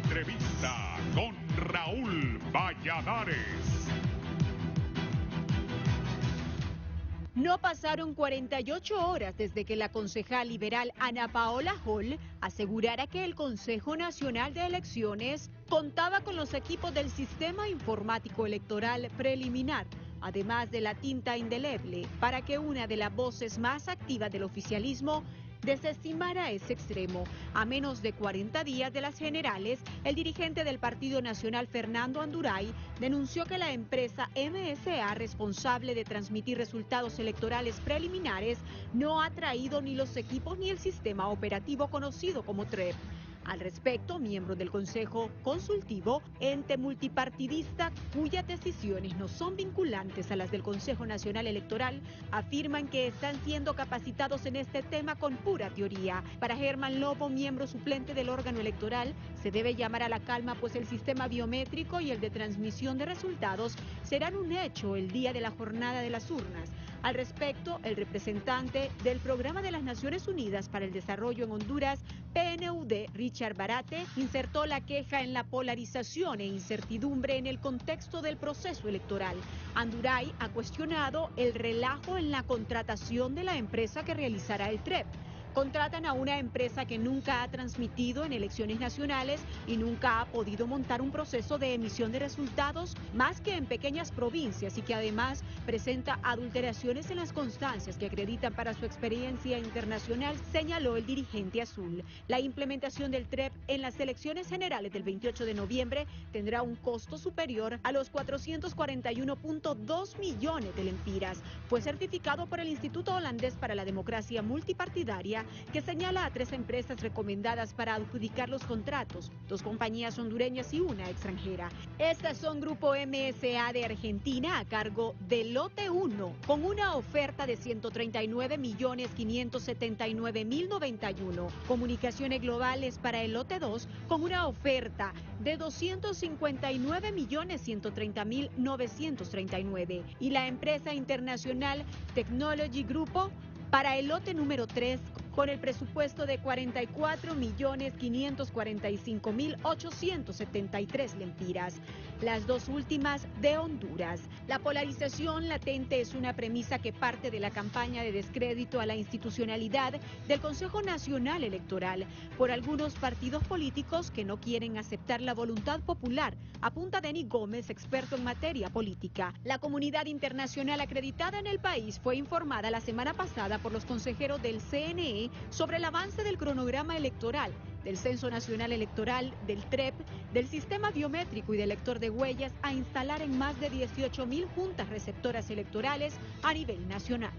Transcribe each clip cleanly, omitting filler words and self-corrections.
Entrevista con Raúl Valladares. No pasaron 48 horas desde que la concejal liberal Ana Paola Hall asegurara que el Consejo Nacional de Elecciones contaba con los equipos del Sistema Informático Electoral Preliminar, además de la tinta indeleble, para que una de las voces más activas del oficialismo desestimara ese extremo. A menos de 40 días de las generales, el dirigente del Partido Nacional, Fernando Anduray, denunció que la empresa MSA, responsable de transmitir resultados electorales preliminares, no ha traído ni los equipos ni el sistema operativo conocido como TREP. Al respecto, miembros del Consejo Consultivo, ente multipartidista cuyas decisiones no son vinculantes a las del Consejo Nacional Electoral, afirman que están siendo capacitados en este tema con pura teoría. Para Germán Lobo, miembro suplente del órgano electoral, se debe llamar a la calma, pues el sistema biométrico y el de transmisión de resultados serán un hecho el día de la jornada de las urnas. Al respecto, el representante del Programa de las Naciones Unidas para el Desarrollo en Honduras, PNUD, Richard Barate, insertó la queja en la polarización e incertidumbre en el contexto del proceso electoral. Anduray ha cuestionado el relajo en la contratación de la empresa que realizará el TREP. Contratan a una empresa que nunca ha transmitido en elecciones nacionales y nunca ha podido montar un proceso de emisión de resultados más que en pequeñas provincias, y que además presenta adulteraciones en las constancias que acreditan para su experiencia internacional, señaló el dirigente azul. La implementación del TREP en las elecciones generales del 28 de noviembre tendrá un costo superior a los 441.2 millones de lempiras. Fue certificado por el Instituto Holandés para la Democracia Multipartidaria, que señala a 3 empresas recomendadas para adjudicar los contratos, 2 compañías hondureñas y una extranjera. Estas son Grupo MSA de Argentina, a cargo del lote 1, con una oferta de 139.579.091. Comunicaciones Globales para el lote 2, con una oferta de 259.130.939. Y la empresa internacional Technology Grupo para el lote número 3, con el presupuesto de 44.545.873 lempiras, las 2 últimas de Honduras. La polarización latente es una premisa que parte de la campaña de descrédito a la institucionalidad del Consejo Nacional Electoral por algunos partidos políticos que no quieren aceptar la voluntad popular, apunta Denis Gómez, experto en materia política. La comunidad internacional acreditada en el país fue informada la semana pasada por los consejeros del CNE sobre el avance del cronograma electoral, del Censo Nacional Electoral, del TREP, del sistema biométrico y del lector de huellas a instalar en más de 18.000 juntas receptoras electorales a nivel nacional.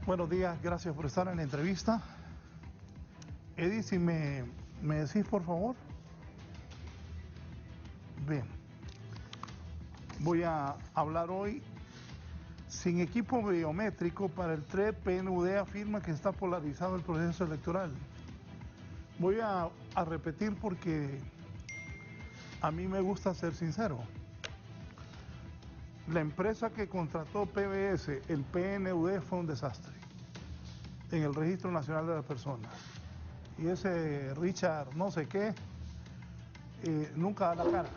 Buenos días, gracias por estar en la entrevista. Eddie, si me decís, por favor. Bien, voy a hablar hoy sin equipo biométrico para el TREP. PNUD afirma que está polarizado el proceso electoral. Voy a repetir porque a mí me gusta ser sincero. La empresa que contrató PBS, el PNUD, fue un desastre en el Registro Nacional de las Personas. Y ese Richard no sé qué, nunca da la cara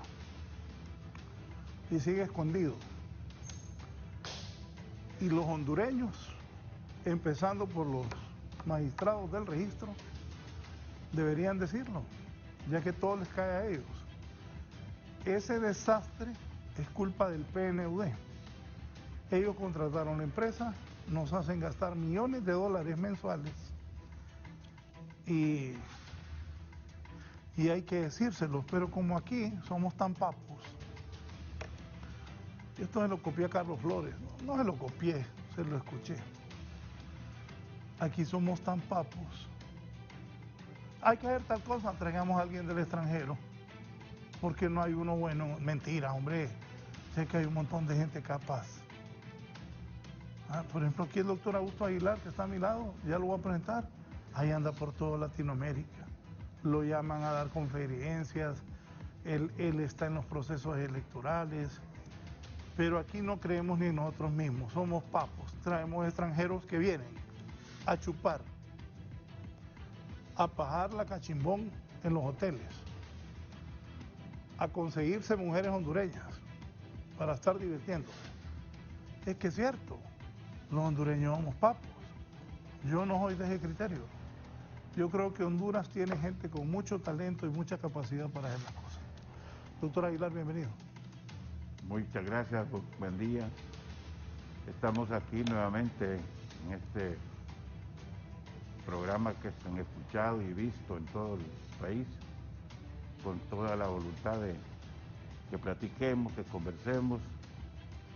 y sigue escondido. Y los hondureños, empezando por los magistrados del registro, deberían decirlo, ya que todo les cae a ellos. Ese desastre es culpa del PNUD. Ellos contrataron la empresa, nos hacen gastar millones de dólares mensuales y hay que decírselo, pero como aquí somos tan papos, esto se lo copié a Carlos Flores, no se lo copié, se lo escuché. Aquí somos tan papos. Hay que hacer tal cosa, traigamos a alguien del extranjero, porque no hay uno bueno. Mentira, hombre. Sé que hay un montón de gente capaz. Por ejemplo, aquí el doctor Augusto Aguilar, que está a mi lado, ya lo voy a presentar. Ahí anda por toda Latinoamérica. Lo llaman a dar conferencias, él está en los procesos electorales, pero aquí no creemos ni en nosotros mismos, somos papos. Traemos extranjeros que vienen a chupar, a pajar la cachimbón en los hoteles, a conseguirse mujeres hondureñas para estar divirtiéndose. Es que es cierto, los hondureños somos papos. Yo no soy de ese criterio. Yo creo que Honduras tiene gente con mucho talento y mucha capacidad para hacer las cosas. Doctor Aguilar, bienvenido. Muchas gracias, buen día. Estamos aquí nuevamente en este programa que han escuchado y visto en todo el país, con toda la voluntad de que platiquemos, que conversemos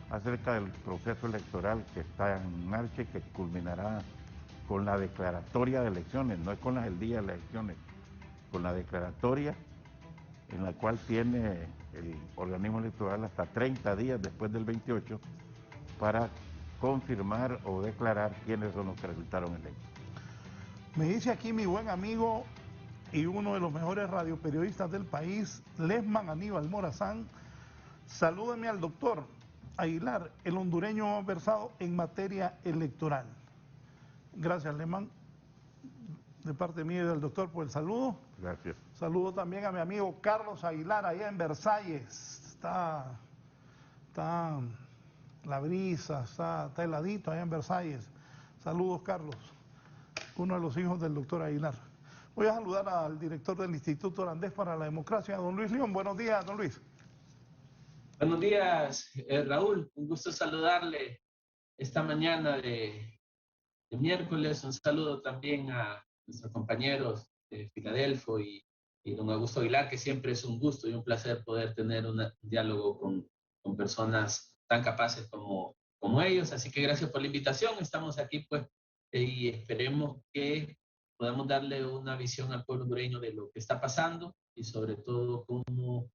acerca del proceso electoral que está en marcha y que culminará con la declaratoria de elecciones, no es con el día de las elecciones, con la declaratoria en la cual tiene el organismo electoral hasta 30 días después del 28 para confirmar o declarar quiénes son los que resultaron electos. Me dice aquí mi buen amigo y uno de los mejores radioperiodistas del país, Lesman Aníbal Morazán, salúdeme al doctor Aguilar, el hondureño versado en materia electoral. Gracias, Lesman, de parte mía y del doctor, por el saludo. Gracias. Saludo también a mi amigo Carlos Aguilar, allá en Versalles. Está la brisa, está heladito allá en Versalles. Saludos, Carlos, uno de los hijos del doctor Aguilar. Voy a saludar al director del Instituto Holandés para la Democracia, don Luis León. Buenos días, don Luis. Buenos días, Raúl. Un gusto saludarle esta mañana de miércoles. Un saludo también a nuestros compañeros de Filadelfo y don Augusto Aguilar, que siempre es un gusto y un placer poder tener un diálogo con personas tan capaces como ellos. Así que gracias por la invitación. Estamos aquí, pues, y esperemos que podamos darle una visión al pueblo hondureño de lo que está pasando y sobre todo cómo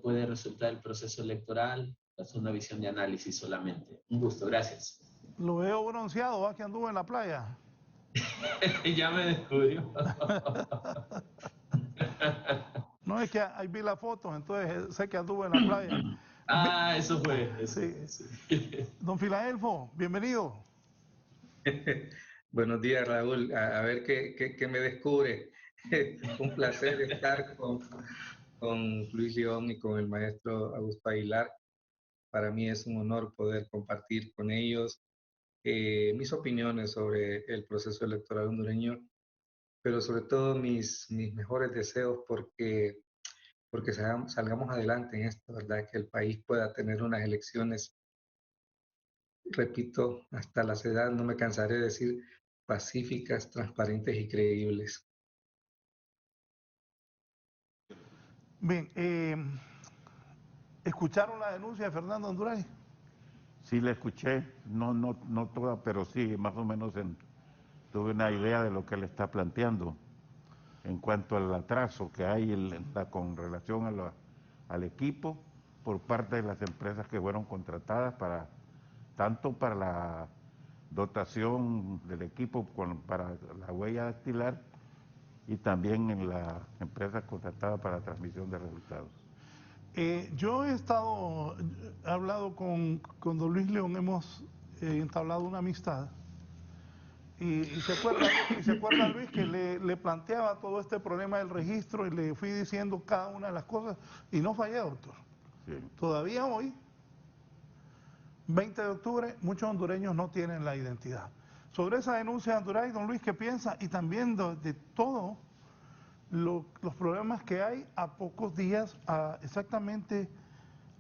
puede resultar el proceso electoral. Es una visión de análisis solamente. Un gusto, gracias. Lo veo bronceado, ¿va? Que anduvo en la playa. Ya me descubrió. No, es que ahí vi la foto, entonces sé que anduvo en la playa. Ah, eso fue. Eso, Sí. sí. Don Filadelfo, bienvenido. Buenos días, Raúl. A ver qué me descubre. Un placer estar con Luis León y con el maestro Augusto Aguilar. Para mí es un honor poder compartir con ellos mis opiniones sobre el proceso electoral hondureño, pero sobre todo mis mejores deseos porque salgamos adelante en esto, ¿verdad? Que el país pueda tener unas elecciones, repito, hasta la edad, no me cansaré de decir, pacíficas, transparentes y creíbles. Bien, ¿escucharon la denuncia de Fernando Honduray? Sí la escuché, no toda, pero sí, más o menos tuve una idea de lo que él está planteando en cuanto al atraso que hay con relación al equipo por parte de las empresas que fueron contratadas tanto para la dotación del equipo para la huella dactilar y también en la empresa contratada para la transmisión de resultados. Yo he hablado con don Luis León, hemos entablado una amistad. Y se acuerda Luis que le planteaba todo este problema del registro y le fui diciendo cada una de las cosas y no fallé, doctor. Sí. Todavía hoy, 20 de octubre, muchos hondureños no tienen la identidad. Sobre esa denuncia de Honduray, don Luis, ¿qué piensa? Y también de todo los problemas que hay a pocos días, exactamente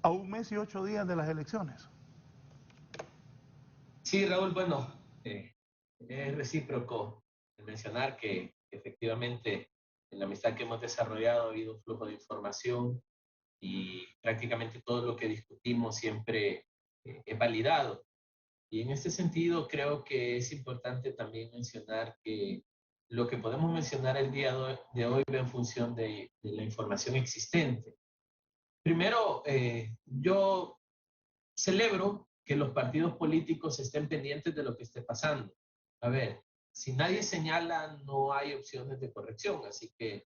a 1 mes y 8 días de las elecciones. Sí, Raúl, bueno, es recíproco el mencionar que efectivamente en la amistad que hemos desarrollado ha habido un flujo de información y prácticamente todo lo que discutimos siempre es validado. Y en este sentido creo que es importante también mencionar que lo que podemos mencionar el día de hoy va en función de la información existente. Primero, yo celebro que los partidos políticos estén pendientes de lo que esté pasando. A ver, si nadie señala, no hay opciones de corrección, así que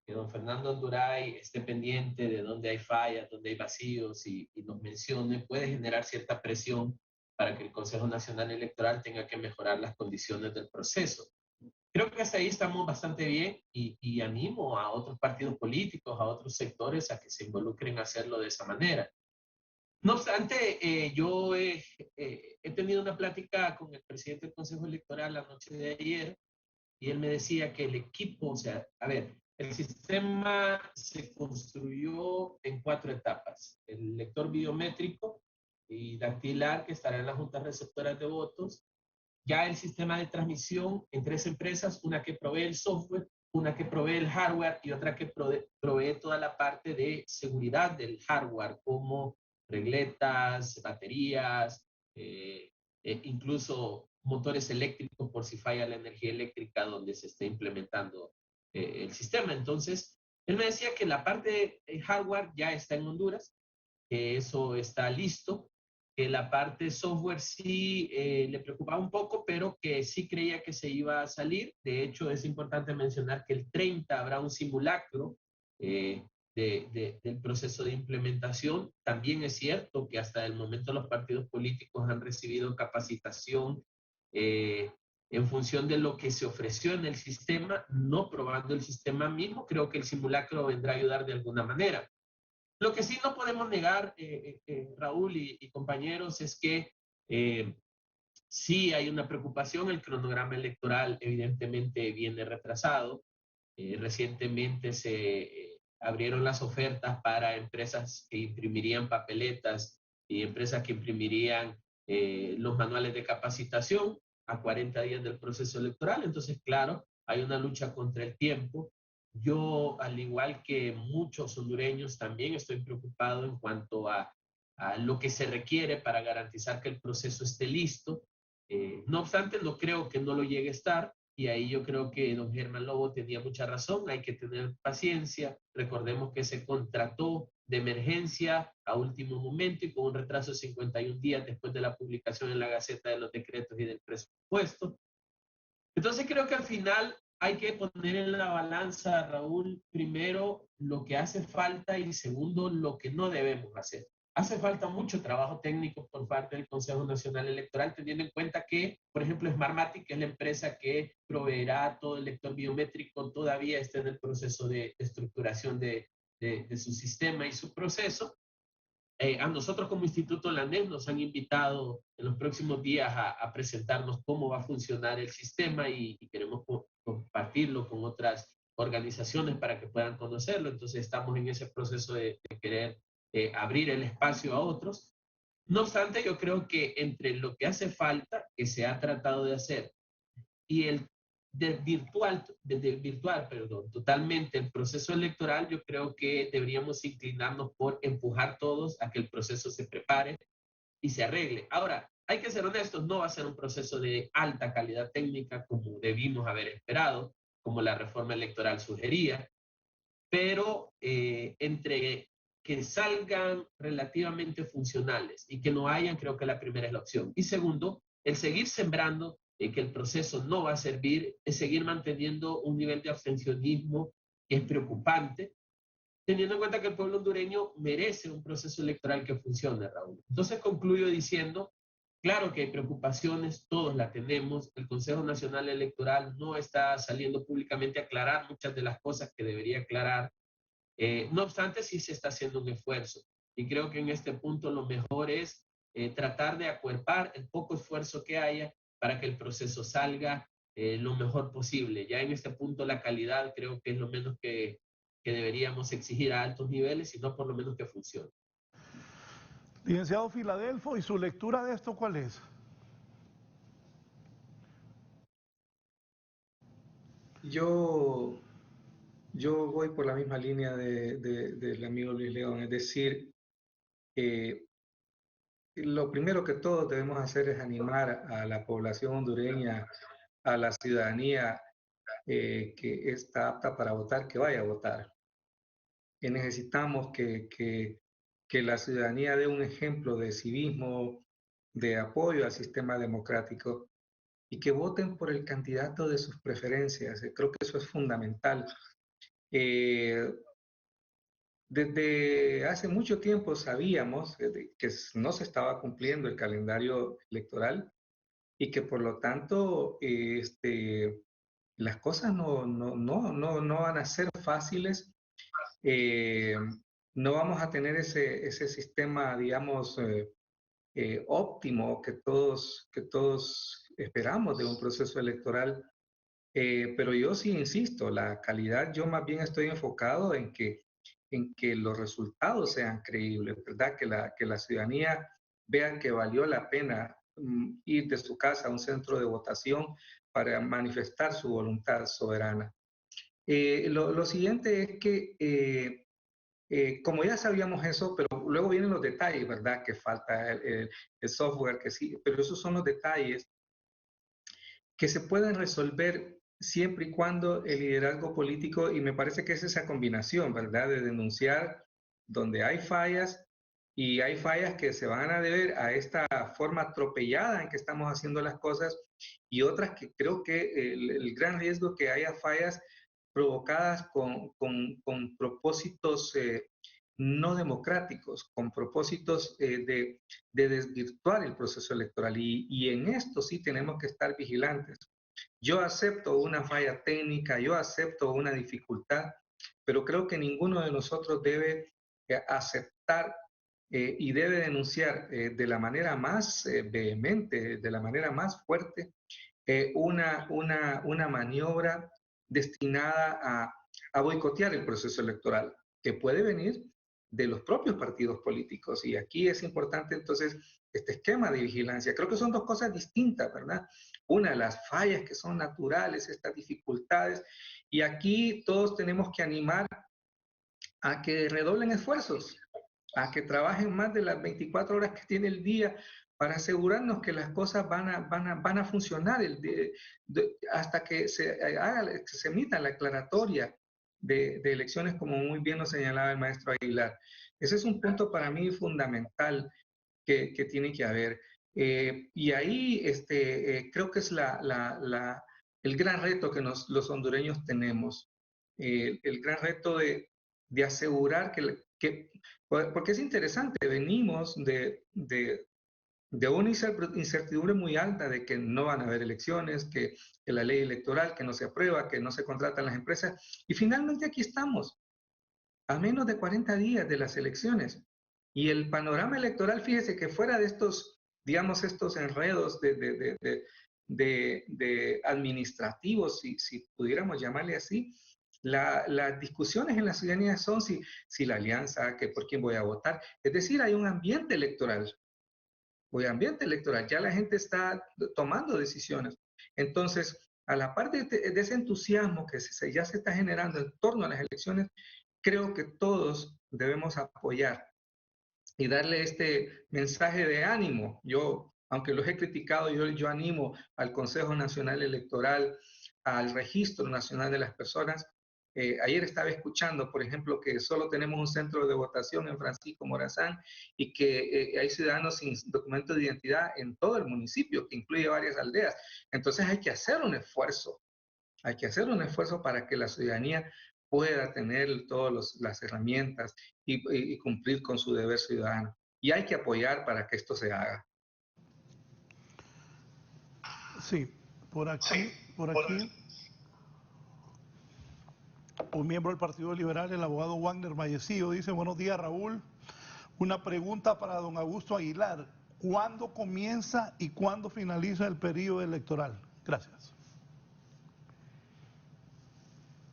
don Fernando Anduray esté pendiente de dónde hay fallas, dónde hay vacíos y nos mencione, puede generar cierta presión para que el Consejo Nacional Electoral tenga que mejorar las condiciones del proceso. Creo que hasta ahí estamos bastante bien y animo a otros partidos políticos, a otros sectores a que se involucren a hacerlo de esa manera. No obstante, yo he tenido una plática con el presidente del Consejo Electoral la noche de ayer y él me decía que el equipo, o sea, a ver, el sistema se construyó en 4 etapas. El lector biométrico y dactilar que estará en las juntas receptoras de votos, ya el sistema de transmisión en 3 empresas, una que provee el software, una que provee el hardware y otra que provee toda la parte de seguridad del hardware, como regletas, baterías, incluso motores eléctricos por si falla la energía eléctrica donde se esté implementando el sistema. Entonces, él me decía que la parte de hardware ya está en Honduras, que eso está listo, que la parte software sí le preocupaba un poco, pero que sí creía que se iba a salir. De hecho, es importante mencionar que el 30 habrá un simulacro del proceso de implementación. También es cierto que hasta el momento los partidos políticos han recibido capacitación en función de lo que se ofreció en el sistema, no probando el sistema mismo. Creo que el simulacro vendrá a ayudar de alguna manera. Lo que sí no podemos negar, Raúl y compañeros, es que sí hay una preocupación. El cronograma electoral evidentemente viene retrasado. Recientemente se abrieron las ofertas para empresas que imprimirían papeletas y empresas que imprimirían los manuales de capacitación a 40 días del proceso electoral. Entonces, claro, hay una lucha contra el tiempo. Yo, al igual que muchos hondureños, también estoy preocupado en cuanto a lo que se requiere para garantizar que el proceso esté listo. No obstante, no creo que no lo llegue a estar. Y ahí yo creo que don Germán Lobo tenía mucha razón, hay que tener paciencia. Recordemos que se contrató de emergencia a último momento y con un retraso de 51 días después de la publicación en la Gaceta de los Decretos y del presupuesto. Entonces creo que al final hay que poner en la balanza, Raúl, primero lo que hace falta y segundo lo que no debemos hacer. Hace falta mucho trabajo técnico por parte del Consejo Nacional Electoral, teniendo en cuenta que, por ejemplo, Smartmatic, que es la empresa que proveerá todo el lector biométrico, todavía está en el proceso de estructuración de su sistema y su proceso. A nosotros como Instituto Landés nos han invitado en los próximos días a presentarnos cómo va a funcionar el sistema y queremos compartirlo con otras organizaciones para que puedan conocerlo. Entonces estamos en ese proceso de querer abrir el espacio a otros. No obstante, yo creo que entre lo que hace falta, que se ha tratado de hacer, y el virtual, perdón, totalmente el proceso electoral, yo creo que deberíamos inclinarnos por empujar todos a que el proceso se prepare y se arregle. Ahora, hay que ser honestos, no va a ser un proceso de alta calidad técnica como debimos haber esperado, como la reforma electoral sugería, pero entre que salgan relativamente funcionales y que no hayan, creo que la primera es la opción. Y segundo, el seguir sembrando que el proceso no va a servir, es seguir manteniendo un nivel de abstencionismo que es preocupante, teniendo en cuenta que el pueblo hondureño merece un proceso electoral que funcione, Raúl. Entonces concluyo diciendo, claro que hay preocupaciones, todos la tenemos, el Consejo Nacional Electoral no está saliendo públicamente a aclarar muchas de las cosas que debería aclarar. No obstante, sí se está haciendo un esfuerzo y creo que en este punto lo mejor es tratar de acuerpar el poco esfuerzo que haya para que el proceso salga lo mejor posible. Ya en este punto la calidad creo que es lo menos que deberíamos exigir a altos niveles, sino por lo menos que funcione. Licenciado Filadelfo, ¿y su lectura de esto cuál es? Yo voy por la misma línea del amigo Luis León, es decir, lo primero que todos debemos hacer es animar a la población hondureña, a la ciudadanía que está apta para votar, que vaya a votar. Que necesitamos que la ciudadanía dé un ejemplo de civismo, de apoyo al sistema democrático y que voten por el candidato de sus preferencias. Creo que eso es fundamental. Desde hace mucho tiempo sabíamos que no se estaba cumpliendo el calendario electoral y que por lo tanto las cosas no van a ser fáciles. No vamos a tener ese sistema, digamos, óptimo que todos esperamos de un proceso electoral. Pero yo sí insisto, la calidad, yo más bien estoy enfocado en que los resultados sean creíbles, ¿verdad? Que la ciudadanía vea que valió la pena ir de su casa a un centro de votación para manifestar su voluntad soberana. Lo siguiente es que, como ya sabíamos eso, pero luego vienen los detalles, ¿verdad? Que falta el software, que sí, pero esos son los detalles que se pueden resolver siempre y cuando el liderazgo político, y me parece que es esa combinación, ¿verdad? De denunciar donde hay fallas y hay fallas que se van a deber a esta forma atropellada en que estamos haciendo las cosas y otras que creo que el gran riesgo que haya fallas provocadas con propósitos no democráticos, con propósitos de desvirtuar el proceso electoral. Y en esto sí tenemos que estar vigilantes. Yo acepto una falla técnica, yo acepto una dificultad, pero creo que ninguno de nosotros debe aceptar y debe denunciar de la manera más vehemente, de la manera más fuerte, una maniobra destinada a boicotear el proceso electoral, que puede venir de los propios partidos políticos. Y aquí es importante entonces este esquema de vigilancia. Creo que son dos cosas distintas, ¿verdad? Una, las fallas que son naturales, estas dificultades, y aquí todos tenemos que animar a que redoblen esfuerzos, a que trabajen más de las 24 horas que tiene el día para asegurarnos que las cosas van a funcionar hasta que se emita la aclaratoria de elecciones, como muy bien nos señalaba el maestro Aguilar. Ese es un punto para mí fundamental que tiene que haber. Y ahí creo que es el gran reto que los hondureños tenemos, el gran reto de asegurar porque es interesante, venimos de una incertidumbre muy alta de que no van a haber elecciones, que la ley electoral, que no se aprueba, que no se contratan las empresas, y finalmente aquí estamos, a menos de 40 días de las elecciones. Y el panorama electoral, fíjese que fuera de estos, digamos, estos enredos de administrativos, si pudiéramos llamarle así, las discusiones en la ciudadanía son si la alianza, que por quién voy a votar. Es decir, hay un ambiente electoral. Ya la gente está tomando decisiones. Entonces, a la parte de ese entusiasmo que ya se está generando en torno a las elecciones, creo que todos debemos apoyar y darle este mensaje de ánimo. Yo, aunque los he criticado, yo animo al Consejo Nacional Electoral, al Registro Nacional de las Personas. Ayer estaba escuchando, por ejemplo, que solo tenemos un centro de votación en Francisco Morazán y que hay ciudadanos sin documento de identidad en todo el municipio, que incluye varias aldeas. Entonces hay que hacer un esfuerzo. Hay que hacer un esfuerzo para que la ciudadanía pueda tener todas las herramientas y cumplir con su deber ciudadano. Y hay que apoyar para que esto se haga. Sí, por aquí, un miembro del Partido Liberal, el abogado Wagner Mayecillo, dice: buenos días, Raúl. Una pregunta para don Augusto Aguilar. ¿Cuándo comienza y cuándo finaliza el periodo electoral? Gracias.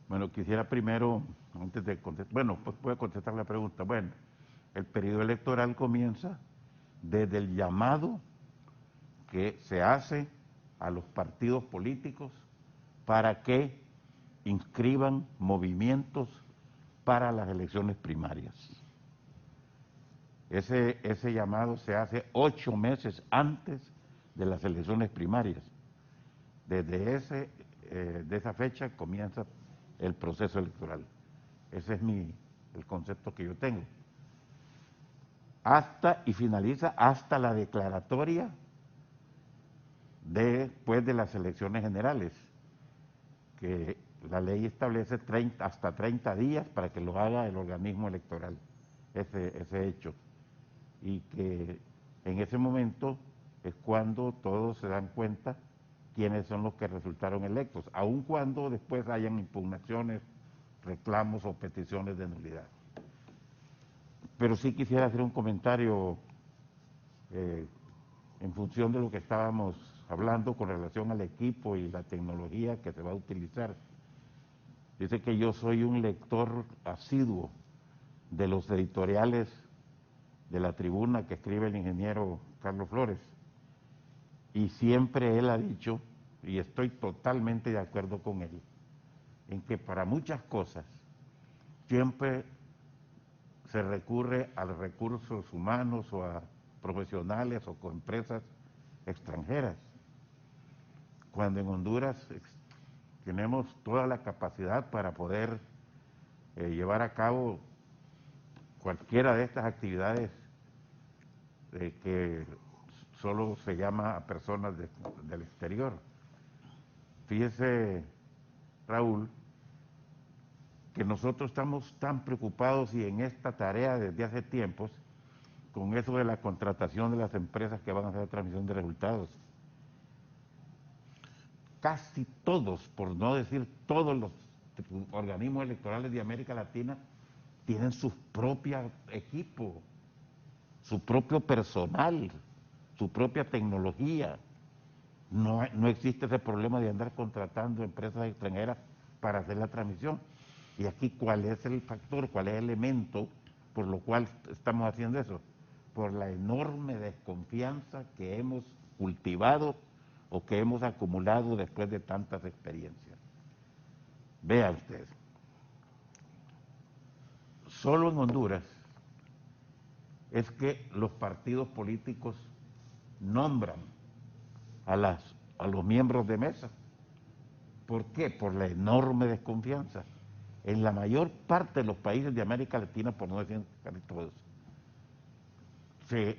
Bueno, quisiera primero, antes de contestar, bueno, pues voy a contestar la pregunta. Bueno, el periodo electoral comienza desde el llamado que se hace a los partidos políticos para que inscriban movimientos para las elecciones primarias. Ese llamado se hace 8 meses antes de las elecciones primarias. Desde de esa fecha comienza el proceso electoral. Ese es el concepto que yo tengo. Y finaliza hasta la declaratoria después de las elecciones generales, que la ley establece hasta 30 días para que lo haga el organismo electoral, ese hecho. Y que en ese momento es cuando todos se dan cuenta quiénes son los que resultaron electos, aun cuando después hayan impugnaciones, reclamos o peticiones de nulidad. Pero sí quisiera hacer un comentario en función de lo que estábamos hablando con relación al equipo y la tecnología que se va a utilizar. Dice que yo soy un lector asiduo de los editoriales de La Tribuna que escribe el ingeniero Carlos Flores. Y siempre él ha dicho, y estoy totalmente de acuerdo con él, en que para muchas cosas siempre se recurre a los recursos humanos o a profesionales o con empresas extranjeras, cuando en Honduras tenemos toda la capacidad para poder llevar a cabo cualquiera de estas actividades que solo se llama a personas del exterior. Fíjese, Raúl, que nosotros estamos tan preocupados y en esta tarea desde hace tiempos con eso de la contratación de las empresas que van a hacer transmisión de resultados. Casi todos, por no decir todos los organismos electorales de América Latina tienen su propio equipo, su propio personal, su propia tecnología. No existe ese problema de andar contratando empresas extranjeras para hacer la transmisión. Y aquí, ¿cuál es el factor, cuál es el elemento por lo cual estamos haciendo eso? Por la enorme desconfianza que hemos cultivado o que hemos acumulado después de tantas experiencias. Vea usted, solo en Honduras es que los partidos políticos nombran a los miembros de mesa. ¿Por qué? Por la enorme desconfianza. En la mayor parte de los países de América Latina, por no decir casi todos,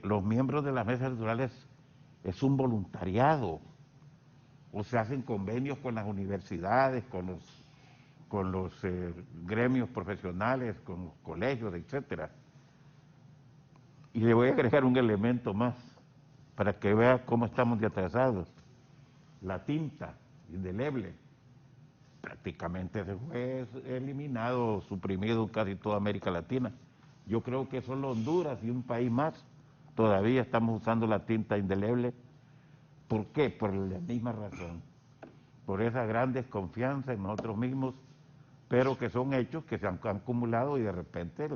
los miembros de las mesas electorales es un voluntariado, o se hacen convenios con las universidades, con los gremios profesionales, con los colegios, etcétera. Y le voy a agregar un elemento más para que vea cómo estamos de atrasados. La tinta indeleble prácticamente se fue eliminado, suprimido en casi toda América Latina. Yo creo que solo Honduras y un país más todavía estamos usando la tinta indeleble. ¿Por qué? Por la misma razón, por esa gran desconfianza en nosotros mismos, pero que son hechos que se han acumulado y de repente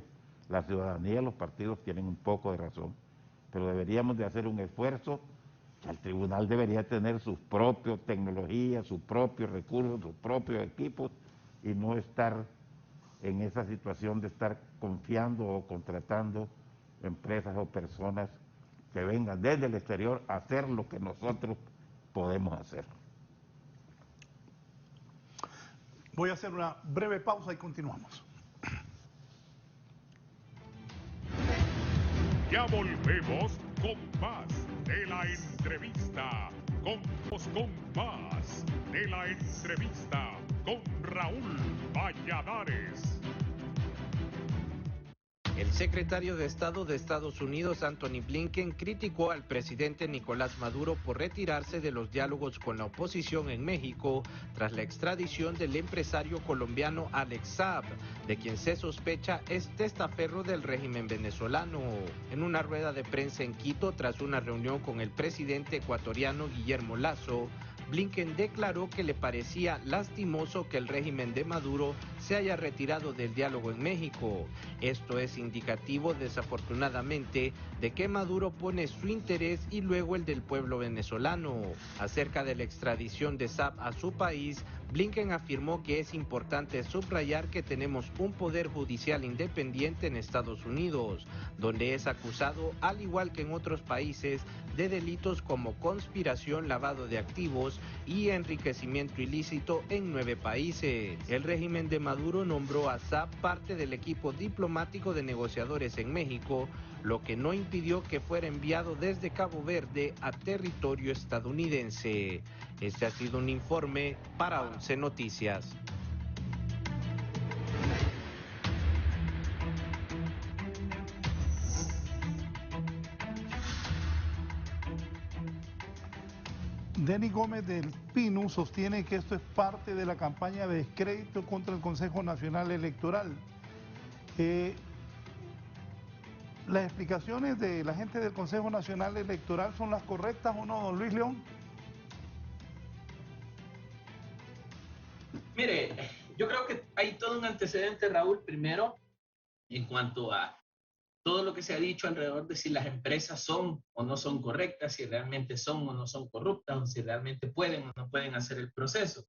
la ciudadanía, los partidos tienen un poco de razón, pero deberíamos de hacer un esfuerzo. El tribunal debería tener sus propias tecnologías, sus propios recursos, sus propios equipos y no estar en esa situación de estar confiando o contratando empresas o personas que vengan desde el exterior a hacer lo que nosotros podemos hacer. Voy a hacer una breve pausa y continuamos. Ya volvemos con más de la entrevista. Con más de la entrevista con Raúl Valladares. El secretario de Estado de Estados Unidos, Anthony Blinken, criticó al presidente Nicolás Maduro por retirarse de los diálogos con la oposición en México tras la extradición del empresario colombiano Alex Saab, de quien se sospecha es testaferro del régimen venezolano. En una rueda de prensa en Quito, tras una reunión con el presidente ecuatoriano Guillermo Lasso, Blinken declaró que le parecía lastimoso que el régimen de Maduro se haya retirado del diálogo en México. Esto es indicativo, desafortunadamente, de que Maduro pone su interés y luego el del pueblo venezolano. Acerca de la extradición de Saab a su país, Blinken afirmó que es importante subrayar que tenemos un poder judicial independiente en Estados Unidos, donde es acusado, al igual que en otros países, de delitos como conspiración, lavado de activos y enriquecimiento ilícito en 9 países. El régimen de Maduro nombró a Saab parte del equipo diplomático de negociadores en México, lo que no impidió que fuera enviado desde Cabo Verde a territorio estadounidense. Este ha sido un informe para 11 Noticias. Denis Gómez del Pino sostiene que esto es parte de la campaña de descrédito contra el Consejo Nacional Electoral. ¿Las explicaciones de la gente del Consejo Nacional Electoral son las correctas o no, don Luis León? Mire, yo creo que hay todo un antecedente, Raúl, primero, en cuanto a todo lo que se ha dicho alrededor de si las empresas son o no son correctas, si realmente son o no son corruptas, o si realmente pueden o no pueden hacer el proceso.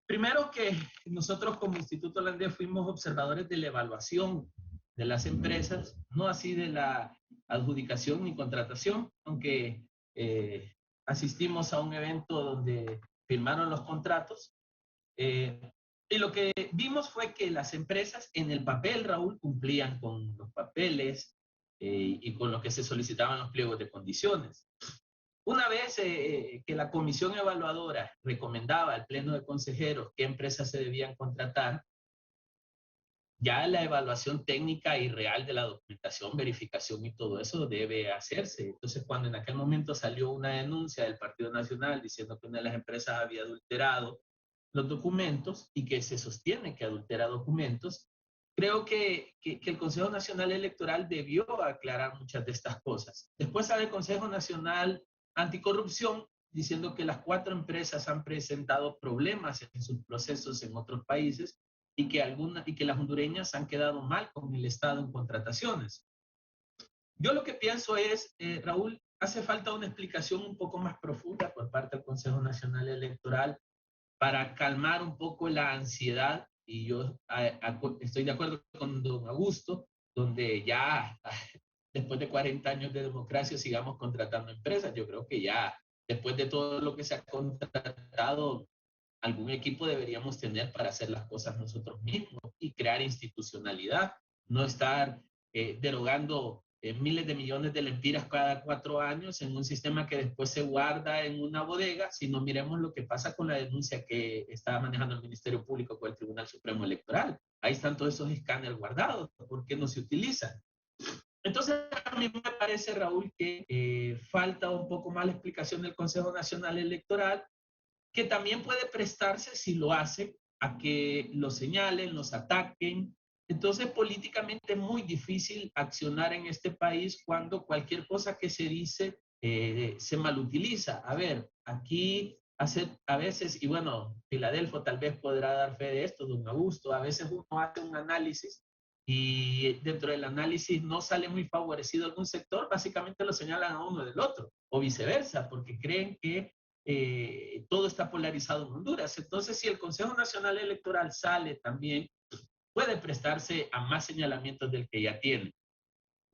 Primero que nosotros como Instituto Holandés fuimos observadores de la evaluación de las empresas, no así de la adjudicación ni contratación, aunque asistimos a un evento donde firmaron los contratos. Y lo que vimos fue que las empresas en el papel, Raúl, cumplían con los papeles y con lo que se solicitaban los pliegos de condiciones. Una vez que la comisión evaluadora recomendaba al pleno de consejeros qué empresas se debían contratar, ya la evaluación técnica y real de la documentación, verificación y todo eso debe hacerse. Entonces, cuando en aquel momento salió una denuncia del Partido Nacional diciendo que una de las empresas había adulterado los documentos y que se sostiene que adultera documentos, creo que el Consejo Nacional Electoral debió aclarar muchas de estas cosas. Después sale el Consejo Nacional Anticorrupción diciendo que las 4 empresas han presentado problemas en sus procesos en otros países y que las hondureñas han quedado mal con el Estado en contrataciones. Yo lo que pienso es, Raúl, hace falta una explicación un poco más profunda por parte del Consejo Nacional Electoral para calmar un poco la ansiedad, y yo estoy de acuerdo con don Augusto, donde ya después de 40 años de democracia sigamos contratando empresas. Yo creo que ya después de todo lo que se ha contratado, algún equipo deberíamos tener para hacer las cosas nosotros mismos y crear institucionalidad, no estar derogando miles de millones de lempiras cada 4 años en un sistema que después se guarda en una bodega, sino miremos lo que pasa con la denuncia que está manejando el Ministerio Público con el Tribunal Supremo Electoral. Ahí están todos esos escáneres guardados, ¿por qué no se utilizan? Entonces, a mí me parece, Raúl, que falta un poco más la explicación del Consejo Nacional Electoral, que también puede prestarse, si lo hace, a que los señalen, los ataquen. Entonces, políticamente es muy difícil accionar en este país cuando cualquier cosa que se dice se malutiliza. A ver, aquí a veces, y bueno, Filadelfo tal vez podrá dar fe de esto, don Augusto, a veces uno hace un análisis y dentro del análisis no sale muy favorecido algún sector, básicamente lo señalan a uno del otro, o viceversa, porque creen que todo está polarizado en Honduras. Entonces, si el Consejo Nacional Electoral sale también, puede prestarse a más señalamientos del que ya tiene.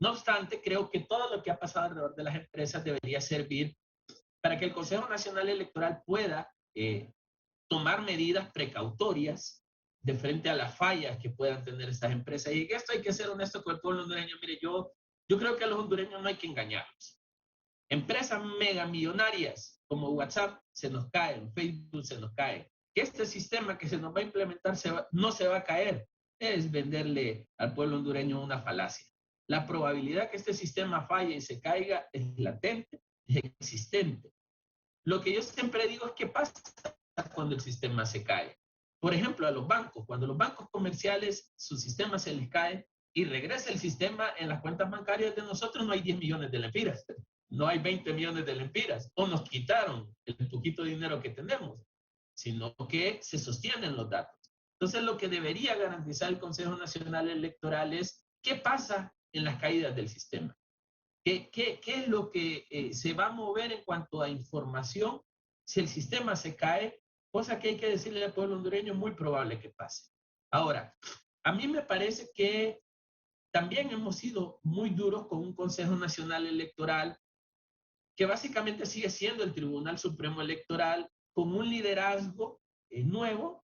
No obstante, creo que todo lo que ha pasado alrededor de las empresas debería servir para que el Consejo Nacional Electoral pueda tomar medidas precautorias de frente a las fallas que puedan tener estas empresas. Y en esto hay que ser honesto con el pueblo hondureño. Mire, yo creo que a los hondureños no hay que engañarlos. Empresas megamillonarias como WhatsApp se nos caen, Facebook se nos cae. Que este sistema que se nos va a implementar no se va a caer. Es venderle al pueblo hondureño una falacia. La probabilidad que este sistema falle y se caiga es latente, es existente. Lo que yo siempre digo es qué pasa cuando el sistema se cae. Por ejemplo, a los bancos, cuando los bancos comerciales, su sistema se les cae y regresa el sistema en las cuentas bancarias de nosotros, no hay 10 millones de lempiras, no hay 20 millones de lempiras, o nos quitaron el poquito dinero que tenemos, sino que se sostienen los datos. Entonces, lo que debería garantizar el Consejo Nacional Electoral es qué pasa en las caídas del sistema. ¿Qué es lo que se va a mover en cuanto a información si el sistema se cae cosa que hay que decirle al pueblo hondureño, muy probable que pase. Ahora, a mí me parece que también hemos sido muy duros con un Consejo Nacional Electoral que básicamente sigue siendo el Tribunal Supremo Electoral con un liderazgo nuevo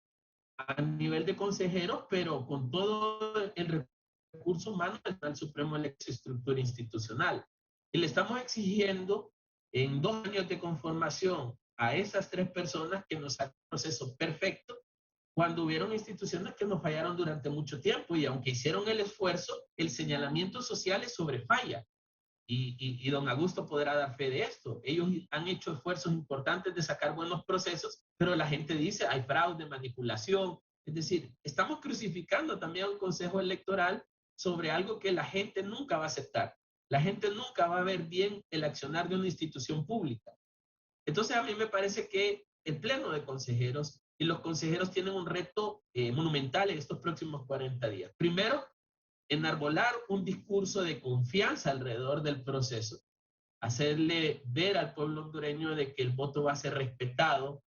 a nivel de consejeros, pero con todo el recurso humano del Tribunal Supremo Electoral, estructura institucional. Y le estamos exigiendo en 2 años de conformación a esas 3 personas que nos hagan un proceso perfecto cuando hubieron instituciones que nos fallaron durante mucho tiempo y aunque hicieron el esfuerzo, el señalamiento social es sobre falla. Y don Augusto podrá dar fe de esto. Ellos han hecho esfuerzos importantes de sacar buenos procesos, pero la gente dice hay fraude, manipulación. Es decir, estamos crucificando también a un consejo electoral sobre algo que la gente nunca va a aceptar. La gente nunca va a ver bien el accionar de una institución pública. Entonces a mí me parece que el pleno de consejeros y los consejeros tienen un reto monumental en estos próximos 40 días. Primero, enarbolar un discurso de confianza alrededor del proceso, hacerle ver al pueblo hondureño de que el voto va a ser respetado.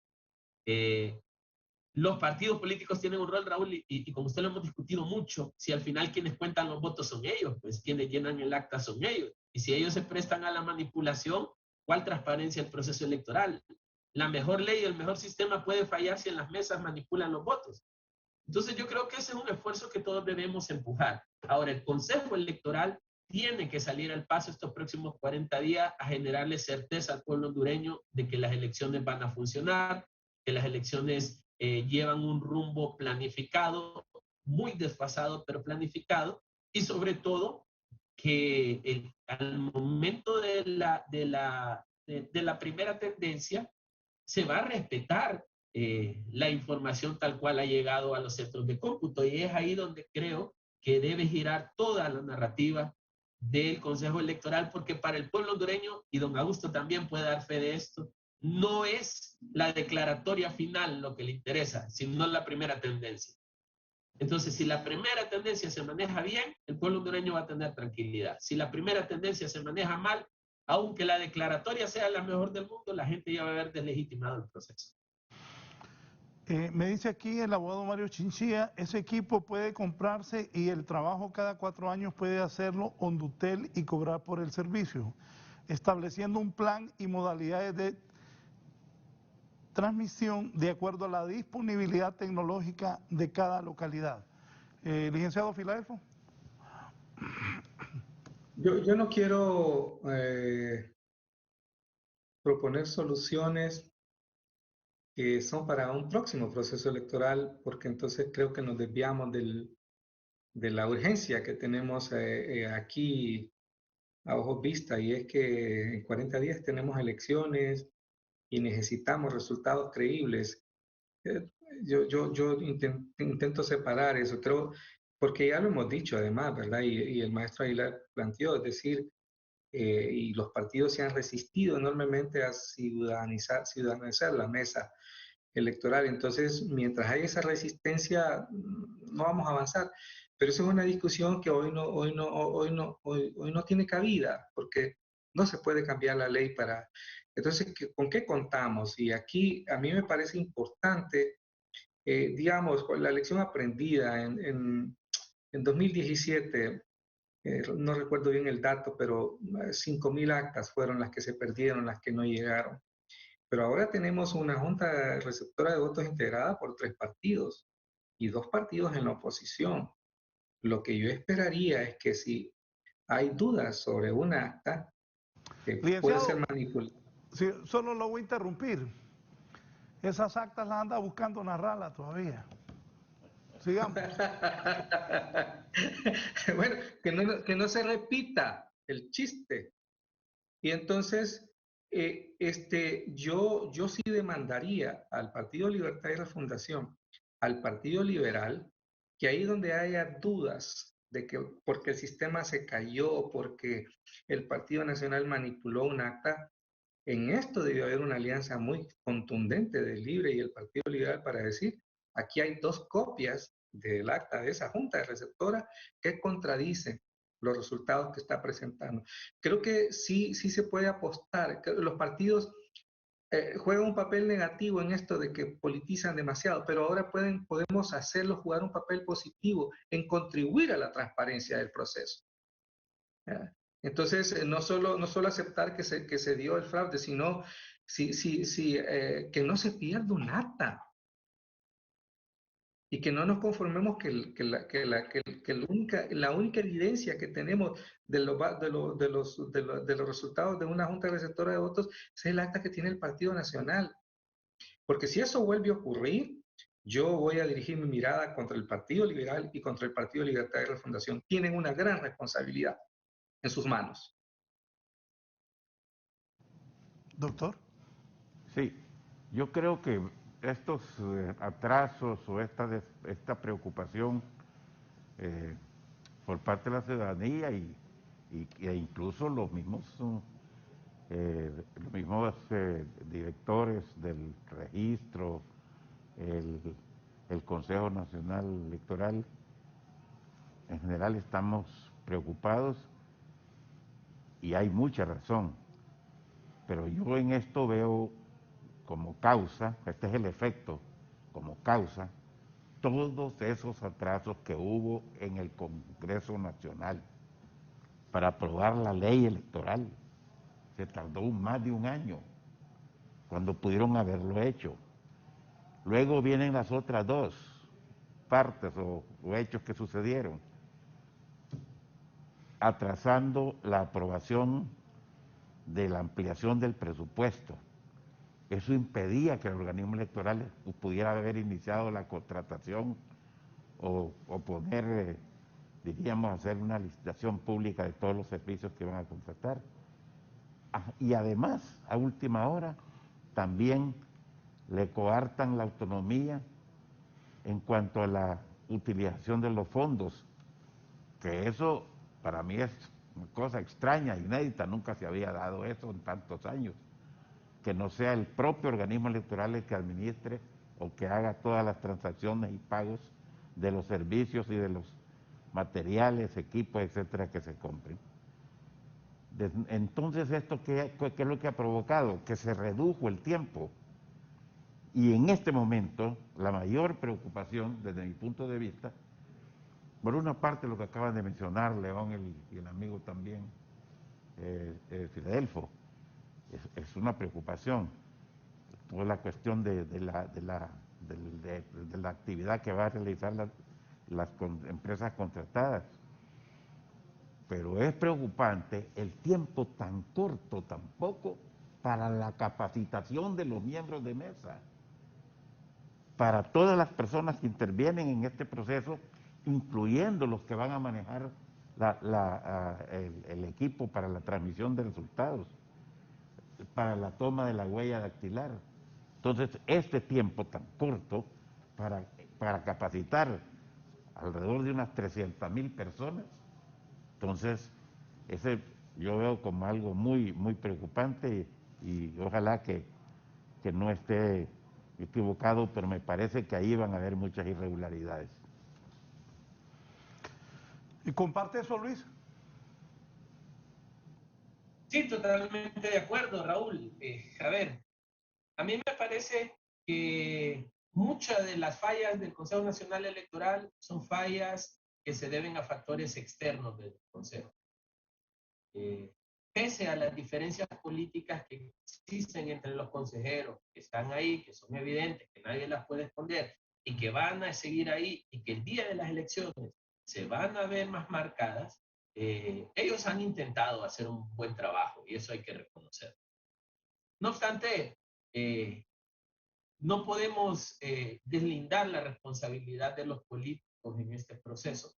Los partidos políticos tienen un rol, Raúl, y como usted lo hemos discutido mucho, si al final quienes cuentan los votos son ellos, pues quienes llenan el acta son ellos. Y si ellos se prestan a la manipulación, ¿cuál transparencia el proceso electoral? La mejor ley, el mejor sistema puede fallar si en las mesas manipulan los votos. Entonces yo creo que ese es un esfuerzo que todos debemos empujar. Ahora, el Consejo Electoral tiene que salir al paso estos próximos 40 días a generarle certeza al pueblo hondureño de que las elecciones van a funcionar, que las elecciones llevan un rumbo planificado, muy desfasado, pero planificado, y sobre todo que al momento de la primera tendencia se va a respetar la información tal cual ha llegado a los centros de cómputo. Y es ahí donde creo que debe girar toda la narrativa del Consejo Electoral, porque para el pueblo hondureño, y don Augusto también puede dar fe de esto, no es la declaratoria final lo que le interesa, sino la primera tendencia. Entonces, si la primera tendencia se maneja bien, el pueblo hondureño va a tener tranquilidad. Si la primera tendencia se maneja mal, aunque la declaratoria sea la mejor del mundo, la gente ya va a haber deslegitimado el proceso. Me dice aquí el abogado Mario Chinchilla, ese equipo puede comprarse y el trabajo cada 4 años puede hacerlo Hondutel y cobrar por el servicio, estableciendo un plan y modalidades de transmisión de acuerdo a la disponibilidad tecnológica de cada localidad. Licenciado Filadelfo. Yo no quiero proponer soluciones que son para un próximo proceso electoral, porque entonces creo que nos desviamos de la urgencia que tenemos aquí a ojos vista, y es que en 40 días tenemos elecciones y necesitamos resultados creíbles. Yo intento separar eso, creo, porque ya lo hemos dicho además, ¿verdad? Y el maestro Aguilar planteó, es decir, y los partidos se han resistido enormemente a ciudadanizar la mesa electoral. Entonces, mientras hay esa resistencia, no vamos a avanzar. Pero eso es una discusión que hoy no tiene cabida, porque no se puede cambiar la ley para... Entonces, ¿con qué contamos? Y aquí a mí me parece importante, digamos, con la lección aprendida en 2017, no recuerdo bien el dato, pero 5.000 actas fueron las que se perdieron, las que no llegaron. Pero ahora tenemos una junta receptora de votos integrada por 3 partidos y 2 partidos en la oposición. Lo que yo esperaría es que si hay dudas sobre un acta que puede ser manipulada. Sí, solo lo voy a interrumpir. Esas actas las anda buscando Narrala todavía. Sigamos. Bueno, que no se repita el chiste. Y entonces, yo sí demandaría al Partido Libertad y Refundación, al Partido Liberal, que ahí donde haya dudas de que porque el sistema se cayó, porque el Partido Nacional manipuló un acta, en esto debió haber una alianza muy contundente del Libre y el Partido Liberal para decir, aquí hay 2 copias del acta de esa junta de receptora que contradicen los resultados que está presentando. Creo que sí se puede apostar. Los partidos juegan un papel negativo en esto de que politizan demasiado, pero ahora podemos hacerlo jugar un papel positivo en contribuir a la transparencia del proceso. ¿Ya? Entonces, no solo aceptar que se dio el fraude, sino que no se pierda un acta y que no nos conformemos la única evidencia que tenemos de los resultados de una junta receptora de votos es el acta que tiene el Partido Nacional. Porque si eso vuelve a ocurrir, yo voy a dirigir mi mirada contra el Partido Liberal y contra el Partido Libertario de la Fundación. Tienen una gran responsabilidad en sus manos. Doctor. Sí, yo creo que estos atrasos o esta preocupación por parte de la ciudadanía e incluso los mismos directores del registro, el Consejo Nacional Electoral, en general estamos preocupados y hay mucha razón, pero yo en esto veo como causa, este es el efecto, como causa, todos esos atrasos que hubo en el Congreso Nacional para aprobar la ley electoral. Se tardó más de un año, cuando pudieron haberlo hecho. Luego vienen las otras dos partes o hechos que sucedieron, atrasando la aprobación de la ampliación del presupuesto. Eso impedía que el organismo electoral pudiera haber iniciado la contratación o poner, diríamos, hacer una licitación pública de todos los servicios que van a contratar. Y además, a última hora, también le coartan la autonomía en cuanto a la utilización de los fondos, que eso para mí es una cosa extraña, inédita, nunca se había dado eso en tantos años, que no sea el propio organismo electoral el que administre o que haga todas las transacciones y pagos de los servicios y de los materiales, equipos, etcétera, que se compren. Entonces, ¿esto qué es lo que ha provocado? Que se redujo el tiempo. Y en este momento, la mayor preocupación, desde mi punto de vista, por una parte lo que acaban de mencionar León y el amigo también, Filadelfo, es una preocupación. Toda la cuestión de la actividad que va a realizar las empresas contratadas. Pero es preocupante el tiempo tan corto, tan poco, para la capacitación de los miembros de mesa, para todas las personas que intervienen en este proceso, incluyendo los que van a manejar el equipo para la transmisión de resultados, para la toma de la huella dactilar. Entonces, este tiempo tan corto para capacitar alrededor de unas 300,000 personas, entonces, ese yo veo como algo muy, muy preocupante y ojalá que no esté equivocado, pero me parece que ahí van a haber muchas irregularidades. ¿Y comparte eso, Luis? Sí, totalmente de acuerdo, Raúl. A ver, a mí me parece que muchas de las fallas del Consejo Nacional Electoral son fallas que se deben a factores externos del Consejo. Pese a las diferencias políticas que existen entre los consejeros, que están ahí, que son evidentes, que nadie las puede esconder y que van a seguir ahí y que el día de las elecciones se van a ver más marcadas, ellos han intentado hacer un buen trabajo y eso hay que reconocer. No obstante, no podemos deslindar la responsabilidad de los políticos en este proceso,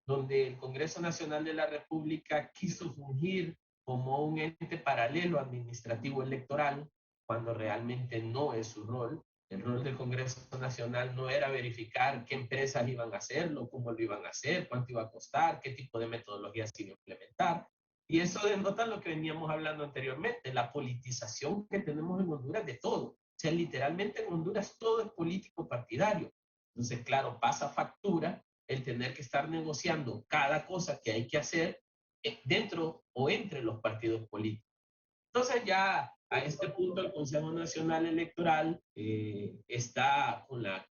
donde el Congreso Nacional de la República quiso fungir como un ente paralelo administrativo electoral, cuando realmente no es su rol. El rol del Congreso Nacional no era verificar qué empresas iban a hacerlo, cómo lo iban a hacer, cuánto iba a costar, qué tipo de metodologías se iba a implementar. Y eso denota lo que veníamos hablando anteriormente, la politización que tenemos en Honduras de todo. O sea, literalmente en Honduras todo es político partidario. Entonces, claro, pasa factura el tener que estar negociando cada cosa que hay que hacer dentro o entre los partidos políticos. Entonces ya a este punto el Consejo Nacional Electoral está con la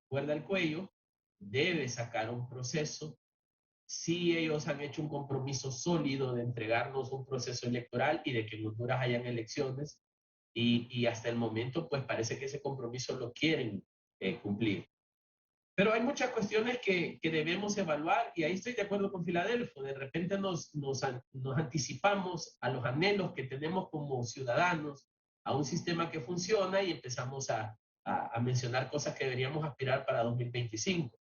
cuerda al cuello, debe sacar un proceso. Sí, ellos han hecho un compromiso sólido de entregarnos un proceso electoral y de que en Honduras hayan elecciones, y hasta el momento pues parece que ese compromiso lo quieren cumplir. Pero hay muchas cuestiones que debemos evaluar, y ahí estoy de acuerdo con Filadelfo. De repente nos anticipamos a los anhelos que tenemos como ciudadanos, a un sistema que funciona, y empezamos a mencionar cosas que deberíamos aspirar para 2025.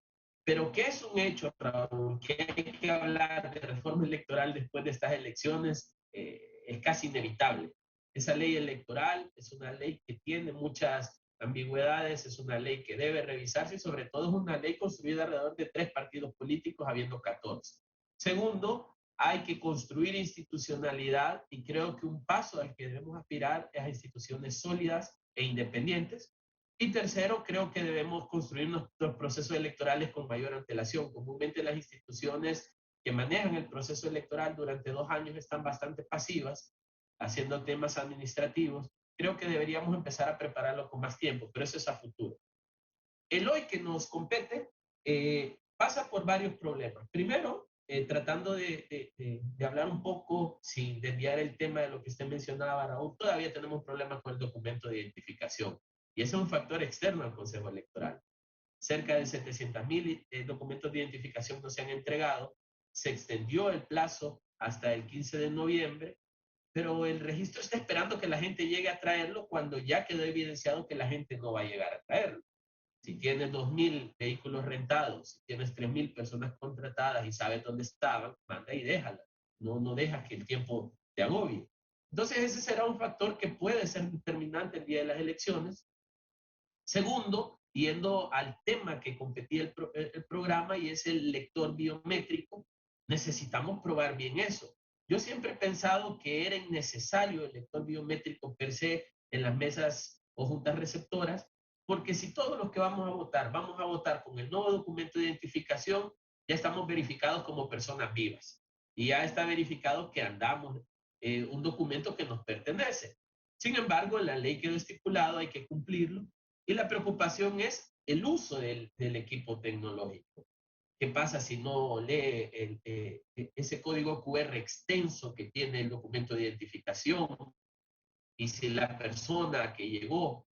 Pero ¿qué es un hecho, Raúl? Que hay que hablar de reforma electoral después de estas elecciones, es casi inevitable. Esa ley electoral es una ley que tiene muchas ambigüedades, es una ley que debe revisarse, y sobre todo es una ley construida alrededor de 3 partidos políticos, habiendo 14. Segundo, hay que construir institucionalidad, y creo que un paso al que debemos aspirar es a instituciones sólidas e independientes. Y tercero, creo que debemos construir nuestros procesos electorales con mayor antelación. Comúnmente las instituciones que manejan el proceso electoral durante 2 años están bastante pasivas, haciendo temas administrativos. Creo que deberíamos empezar a prepararlo con más tiempo, pero eso es a futuro. El hoy que nos compete pasa por varios problemas. Primero, tratando de hablar un poco, sin desviar el tema de lo que usted mencionaba, Raúl, todavía tenemos problemas con el documento de identificación. Y ese es un factor externo al Consejo Electoral. Cerca de 700,000 documentos de identificación no se han entregado. Se extendió el plazo hasta el 15 de noviembre, pero el registro está esperando que la gente llegue a traerlo cuando ya quedó evidenciado que la gente no va a llegar a traerlo. Si tienes 2,000 vehículos rentados, si tienes 3,000 personas contratadas y sabes dónde estaban, manda y déjala. No dejas que el tiempo te agobie. Entonces ese será un factor que puede ser determinante el día de las elecciones. Segundo, yendo al tema que competía el programa, y es el lector biométrico, necesitamos probar bien eso. Yo siempre he pensado que era innecesario el lector biométrico per se en las mesas o juntas receptoras, porque si todos los que vamos a votar con el nuevo documento de identificación, ya estamos verificados como personas vivas. Y ya está verificado que andamos un documento que nos pertenece. Sin embargo, en la ley quedó estipulado, hay que cumplirlo, y la preocupación es el uso del equipo tecnológico. ¿Qué pasa si no lee ese código QR extenso que tiene el documento de identificación? Y si la persona que llegó,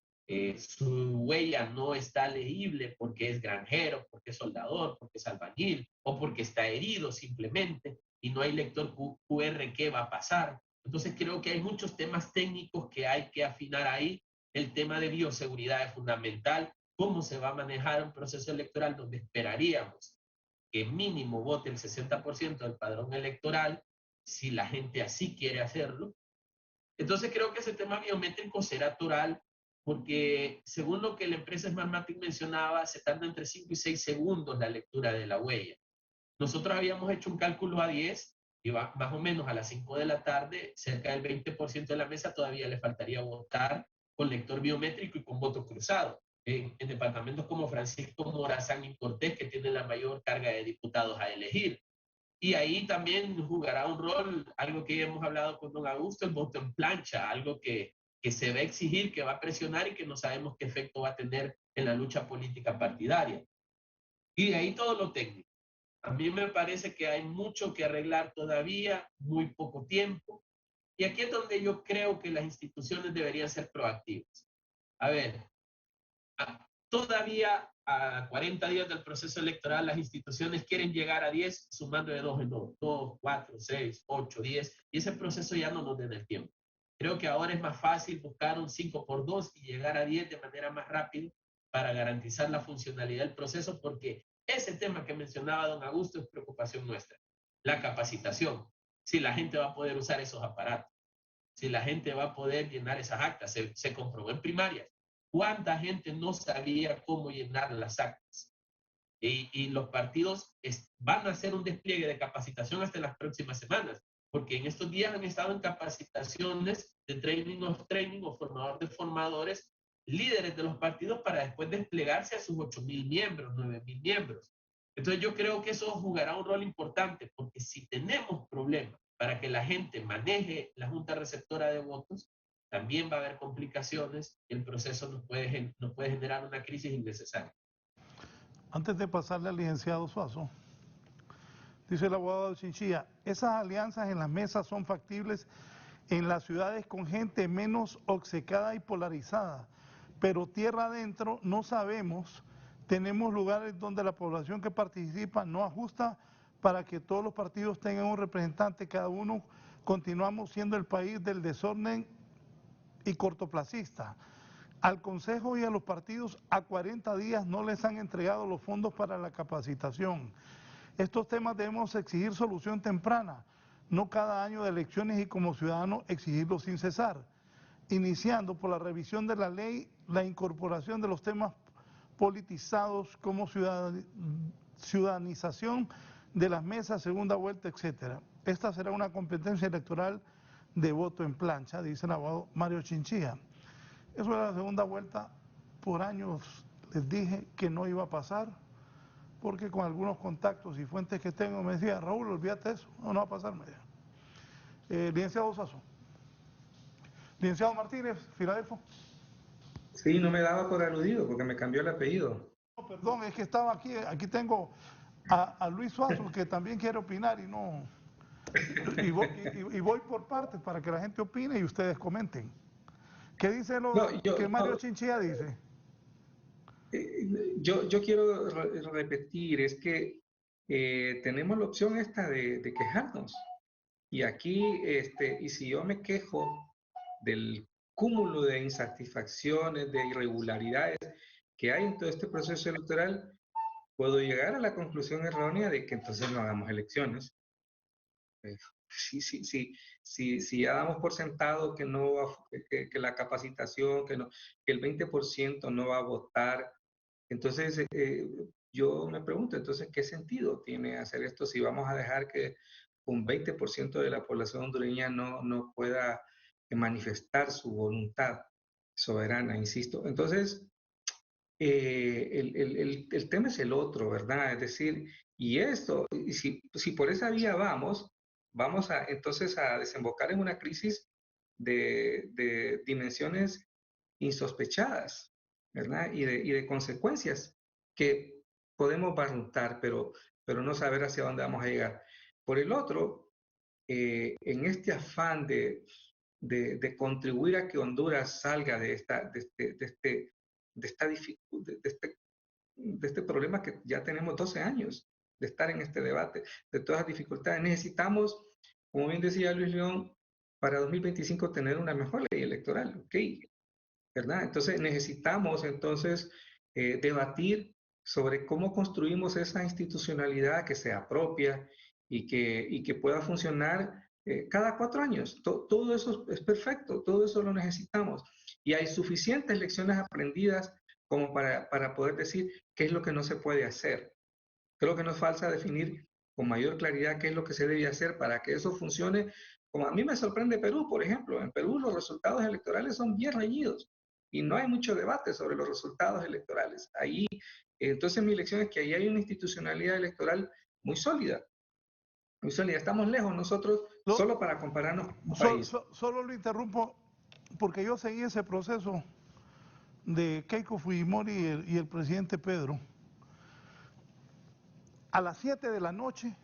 su huella no está leíble porque es granjero, porque es soldador, porque es albañil, o porque está herido simplemente, y no hay lector QR, ¿qué va a pasar? Entonces creo que hay muchos temas técnicos que hay que afinar ahí. El tema de bioseguridad es fundamental. ¿Cómo se va a manejar un proceso electoral donde esperaríamos que mínimo vote el 60% del padrón electoral, si la gente así quiere hacerlo? Entonces creo que ese tema biométrico será toral, porque según lo que la empresa Smartmatic mencionaba, se tarda entre 5 y 6 segundos la lectura de la huella. Nosotros habíamos hecho un cálculo a 10, y más o menos a las 5 de la tarde, cerca del 20% de la mesa todavía le faltaría votar con lector biométrico y con voto cruzado. En departamentos como Francisco Morazán y Cortés, que tienen la mayor carga de diputados a elegir. Y ahí también jugará un rol, algo que hemos hablado con don Augusto, el voto en plancha, algo que se va a exigir, que va a presionar, y que no sabemos qué efecto va a tener en la lucha política partidaria. Y de ahí todo lo técnico. A mí me parece que hay mucho que arreglar todavía, muy poco tiempo. Y aquí es donde yo creo que las instituciones deberían ser proactivas. A ver, todavía a 40 días del proceso electoral, las instituciones quieren llegar a 10, sumando de 2 en 2, 2, 4, 6, 8, 10, y ese proceso ya no nos da el tiempo. Creo que ahora es más fácil buscar un 5x2 y llegar a 10 de manera más rápida para garantizar la funcionalidad del proceso, porque ese tema que mencionaba don Augusto es preocupación nuestra, la capacitación. Si la gente va a poder usar esos aparatos, si la gente va a poder llenar esas actas. Se comprobó en primarias. ¿Cuánta gente no sabía cómo llenar las actas? Y los partidos van a hacer un despliegue de capacitación hasta las próximas semanas, porque en estos días han estado en capacitaciones de training of training o formador de formadores, líderes de los partidos, para después desplegarse a sus 8,000 miembros, 9,000 miembros. Entonces yo creo que eso jugará un rol importante, porque si tenemos problemas para que la gente maneje la junta receptora de votos, también va a haber complicaciones y el proceso nos puede generar una crisis innecesaria. Antes de pasarle al licenciado Suazo, dice el abogado Chinchilla, esas alianzas en las mesas son factibles en las ciudades con gente menos obcecada y polarizada, pero tierra adentro no sabemos, tenemos lugares donde la población que participa no ajusta para que todos los partidos tengan un representante, cada uno continuamos siendo el país del desorden y cortoplacista. Al Consejo y a los partidos a 40 días no les han entregado los fondos para la capacitación. Estos temas debemos exigir solución temprana, no cada año de elecciones y como ciudadanos exigirlos sin cesar, iniciando por la revisión de la ley, la incorporación de los temas politizados como ciudadanización de las mesas, segunda vuelta, etcétera. Esta será una competencia electoral de voto en plancha, dice el abogado Mario Chinchilla. Eso era la segunda vuelta, por años les dije que no iba a pasar, porque con algunos contactos y fuentes que tengo me decía, Raúl, olvídate eso, no va a pasar. Licenciado Sasso. Licenciado Martínez, Filadelfo. Sí, no me daba por aludido porque me cambió el apellido. No, perdón, es que estaba aquí tengo a Luis Suazo que también quiere opinar y no... Y voy por partes para que la gente opine y ustedes comenten. ¿Qué dice que Mario Chinchilla dice? Yo quiero repetir, es que tenemos la opción esta de quejarnos. Y aquí, y si yo me quejo del cúmulo de insatisfacciones, de irregularidades que hay en todo este proceso electoral, puedo llegar a la conclusión errónea de que entonces no hagamos elecciones. Si ya damos por sentado que no que la capacitación, que el 20% no va a votar, entonces yo me pregunto, entonces, ¿qué sentido tiene hacer esto si vamos a dejar que un 20% de la población hondureña no pueda manifestar su voluntad soberana, insisto? Entonces, el tema es el otro, ¿verdad? Es decir, y esto, y si por esa vía vamos entonces a desembocar en una crisis de dimensiones insospechadas, ¿verdad? Y de consecuencias que podemos barruntar, pero no saber hacia dónde vamos a llegar. Por el otro, en este afán de contribuir a que Honduras salga de este problema que ya tenemos 12 años de estar en este debate, de todas las dificultades. Necesitamos, como bien decía Luis León, para 2025 tener una mejor ley electoral, ¿ok? ¿Verdad? Entonces necesitamos debatir sobre cómo construimos esa institucionalidad que sea propia y que pueda funcionar cada 4 años. Todo eso es perfecto, todo eso lo necesitamos. Y hay suficientes lecciones aprendidas como para poder decir qué es lo que no se puede hacer. Creo que nos falta definir con mayor claridad qué es lo que se debe hacer para que eso funcione. Como a mí me sorprende Perú, por ejemplo. En Perú los resultados electorales son bien reñidos y no hay mucho debate sobre los resultados electorales. Ahí, entonces mi lección es que ahí hay una institucionalidad electoral muy sólida. Muy sólida. Estamos lejos nosotros solo para compararnos con un país. Solo lo interrumpo porque yo seguí ese proceso de Keiko Fujimori y el presidente Pedro. A las 7 de la noche,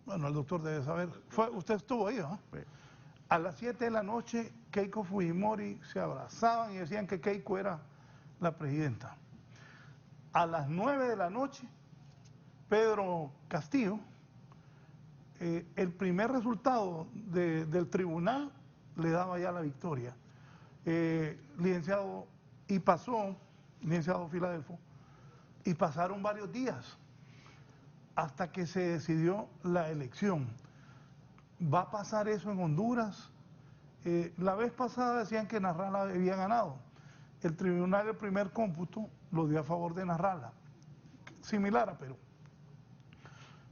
bueno, el doctor debe saber, usted estuvo ahí, ¿no? Sí. A las 7 de la noche, Keiko Fujimori se abrazaban y decían que Keiko era la presidenta. A las 9 de la noche, Pedro Castillo, el primer resultado del tribunal le daba ya la victoria. Licenciado, y pasó, licenciado Filadelfo, y pasaron varios días hasta que se decidió la elección. ¿Va a pasar eso en Honduras? La vez pasada decían que Narrala había ganado. El tribunal, el primer cómputo, lo dio a favor de Narrala, similar a Perú.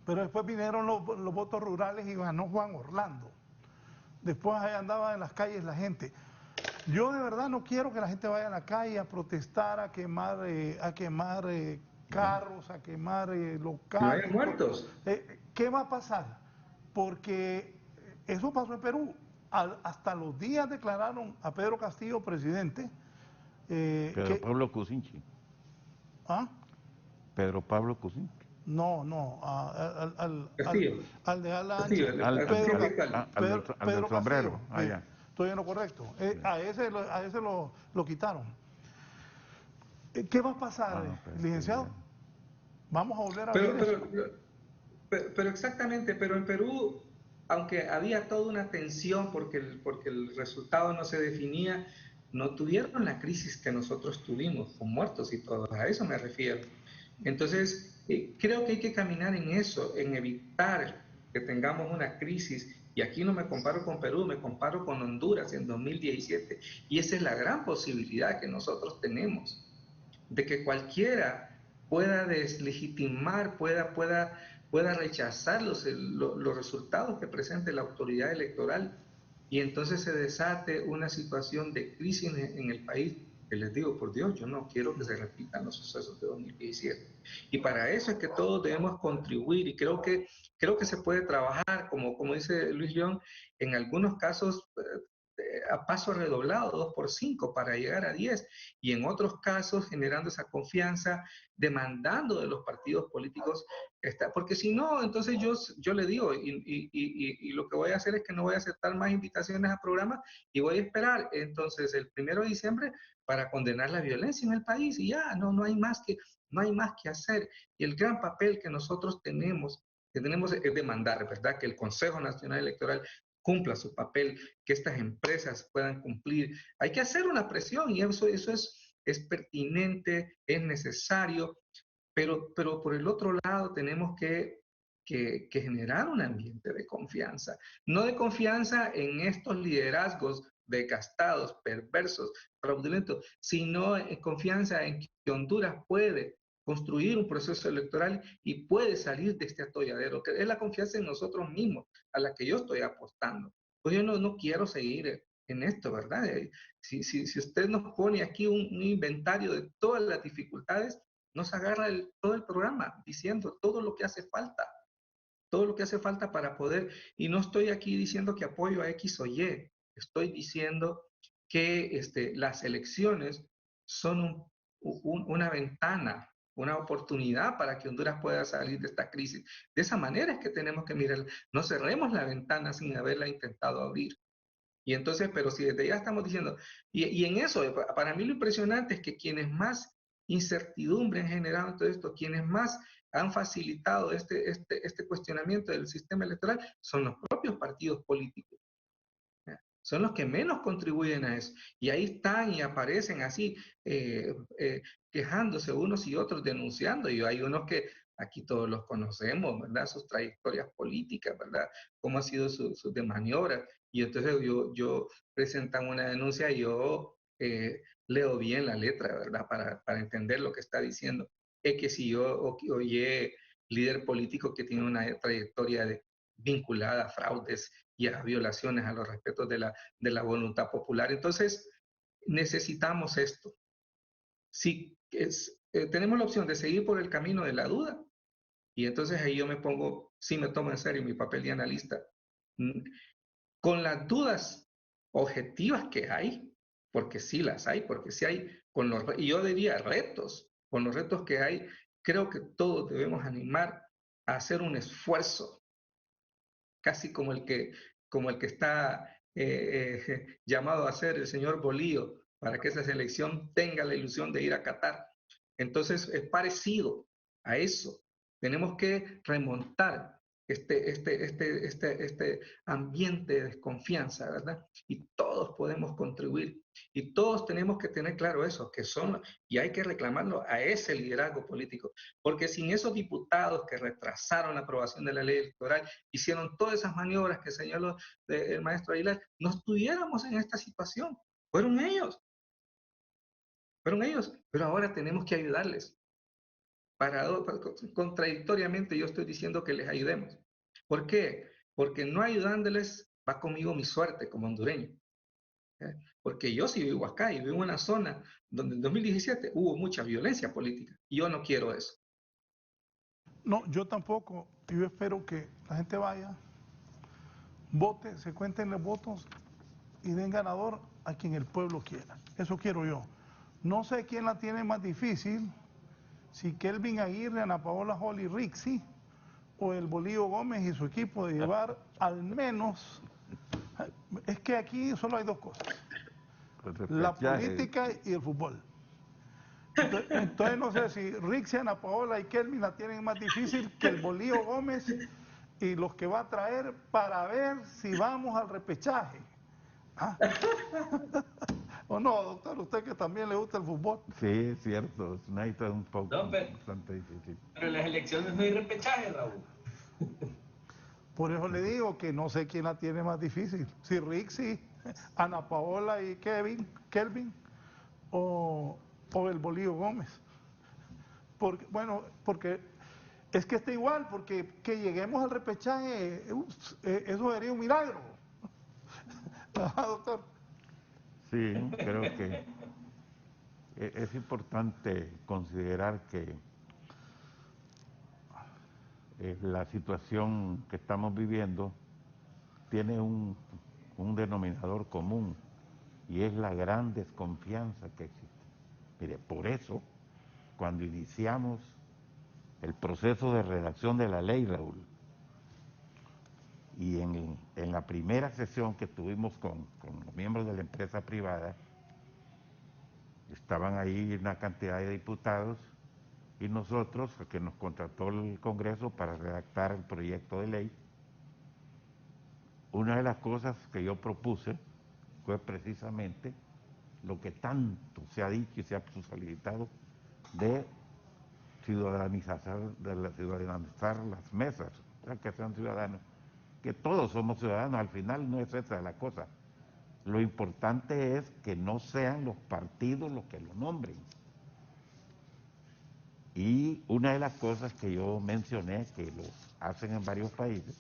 Pero después vinieron los votos rurales y ganó Juan Orlando. Después ahí andaba en las calles la gente. Yo de verdad no quiero que la gente vaya a la calle a protestar, a quemar carros, a quemar locales. No hay muertos. ¿Qué va a pasar? Porque eso pasó en Perú. hasta los días declararon a Pedro Castillo presidente. Pedro Pablo Kuczynski. ¿Ah? Pedro Pablo Kuczynski. No, Castillo. al de ala Castillo, ancha. al Pedro sombrero. Castillo. Ah, ya. Estoy en lo correcto. A ese lo quitaron. ¿Qué va a pasar, licenciado? ¿Vamos a volver a ver eso? Pero exactamente, pero en Perú, aunque había toda una tensión porque el resultado no se definía, no tuvieron la crisis que nosotros tuvimos, con muertos y todo, a eso me refiero. Entonces, creo que hay que caminar en eso, en evitar que tengamos una crisis, y aquí no me comparo con Perú, me comparo con Honduras en 2017, y esa es la gran posibilidad que nosotros tenemos, de que cualquiera pueda deslegitimar, pueda rechazar los resultados que presente la autoridad electoral, y entonces se desate una situación de crisis en el país, que les digo, por Dios, yo no quiero que se repitan los sucesos de 2017. Y para eso es que todos debemos contribuir, y creo que se puede trabajar, como dice Luis León, en algunos casos a paso redoblado, 2 por 5 para llegar a 10, y en otros casos generando esa confianza, demandando de los partidos políticos, porque si no, entonces yo le digo, y lo que voy a hacer es que no voy a aceptar más invitaciones a programas, y voy a esperar entonces el 1 de diciembre para condenar la violencia en el país, y ya, no hay más que hacer. Y el gran papel que nosotros tenemos es demandar, ¿verdad?, que el Consejo Nacional Electoral cumpla su papel, que estas empresas puedan cumplir. Hay que hacer una presión, y eso es pertinente, es necesario, pero por el otro lado tenemos que generar un ambiente de confianza, no de confianza en estos liderazgos desgastados, perversos, fraudulentos, sino confianza en que Honduras puede construir un proceso electoral y puede salir de este atolladero, que es la confianza en nosotros mismos, a la que yo estoy apostando. Pues yo no quiero seguir en esto, ¿verdad? Si usted nos pone aquí un inventario de todas las dificultades, nos agarra todo el programa diciendo todo lo que hace falta para poder, y no estoy aquí diciendo que apoyo a X o Y, estoy diciendo que las elecciones son una ventana, una oportunidad para que Honduras pueda salir de esta crisis. De esa manera es que tenemos que mirar, no cerremos la ventana sin haberla intentado abrir. Y entonces, pero si desde ya estamos diciendo, y en eso, para mí lo impresionante es que quienes más incertidumbre han generado en todo esto, quienes más han facilitado este cuestionamiento del sistema electoral, son los propios partidos políticos. Son los que menos contribuyen a eso. Y ahí están y aparecen así, quejándose unos y otros, denunciando. Y hay unos que aquí todos los conocemos, ¿verdad? Sus trayectorias políticas, ¿verdad? Cómo ha sido sus de maniobras. Y entonces yo presentan una denuncia y yo leo bien la letra, ¿verdad? Para entender lo que está diciendo. Es que si yo oye líder político que tiene una trayectoria vinculada a fraudes y a violaciones a los respetos de la voluntad popular. Entonces, necesitamos esto. Si tenemos la opción de seguir por el camino de la duda, y entonces ahí yo me pongo, sí me tomo en serio mi papel de analista, con las dudas objetivas que hay, porque sí las hay, porque sí hay, y yo diría retos, con los retos que hay, creo que todos debemos animar a hacer un esfuerzo casi como el que está llamado a ser el señor Bolío, para que esa selección tenga la ilusión de ir a Qatar. Entonces, es parecido a eso. Tenemos que remontar este ambiente de desconfianza, ¿verdad? Y todos podemos contribuir. Y todos tenemos que tener claro eso, y hay que reclamarlo a ese liderazgo político. Porque sin esos diputados que retrasaron la aprobación de la ley electoral, hicieron todas esas maniobras que señaló el maestro Aguilar, no estuviéramos en esta situación. Fueron ellos, pero ahora tenemos que ayudarles. Contradictoriamente yo estoy diciendo que les ayudemos. ¿Por qué? Porque no ayudándoles va conmigo mi suerte como hondureño. Porque yo sí vivo acá y vivo en una zona donde en 2017 hubo mucha violencia política y yo no quiero eso. No, yo tampoco. Yo espero que la gente vaya, vote, se cuenten los votos y den ganador a quien el pueblo quiera. Eso quiero yo. No sé quién la tiene más difícil, si Kelvin Aguirre, Ana Paola Hall y Rixi, o el Bolío Gómez y su equipo de llevar al menos... Es que aquí solo hay dos cosas, la política y el fútbol. Entonces no sé si Rixi, Ana Paola y Kelvin la tienen más difícil que el Bolío Gómez y los que va a traer para ver si vamos al repechaje. ¿Ah? ¿O no, doctor? Usted que también le gusta el fútbol. Sí, es cierto. Night es un poco No, bastante difícil. Pero en las elecciones no hay repechaje, Raúl. Por eso le digo que no sé quién la tiene más difícil. Si Rixi, Ana Paola y Kelvin o el Bolío Gómez. Porque, bueno, porque es que está igual, porque que lleguemos al repechaje, eso sería un milagro. Doctor. Sí, creo que es importante considerar que la situación que estamos viviendo tiene un denominador común y es la gran desconfianza que existe. Mire, por eso, cuando iniciamos el proceso de redacción de la ley, Raúl, y en la primera sesión que tuvimos con los miembros de la empresa privada, estaban ahí una cantidad de diputados y nosotros, que nos contrató el Congreso para redactar el proyecto de ley, una de las cosas que yo propuse fue precisamente lo que tanto se ha dicho y se ha solicitado de ciudadanizar las mesas, o sea, que sean ciudadanos, que todos somos ciudadanos, al final no es esa la cosa. Lo importante es que no sean los partidos los que lo nombren. Y una de las cosas que yo mencioné, que lo hacen en varios países,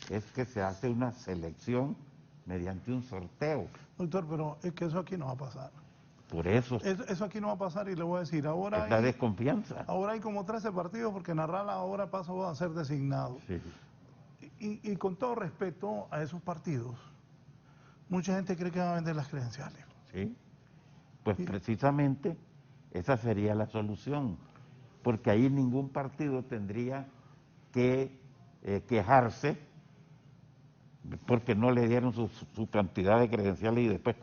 es que se hace una selección mediante un sorteo. Doctor, pero es que eso aquí no va a pasar. Por eso Eso aquí no va a pasar y le voy a decir, ahora es la desconfianza. Ahora hay como 13 partidos porque Narrala ahora pasó a ser designado. Sí. Y con todo respeto a esos partidos, mucha gente cree que van a vender las credenciales. Sí. Pues precisamente esa sería la solución, porque ahí ningún partido tendría que quejarse porque no le dieron su cantidad de credenciales y después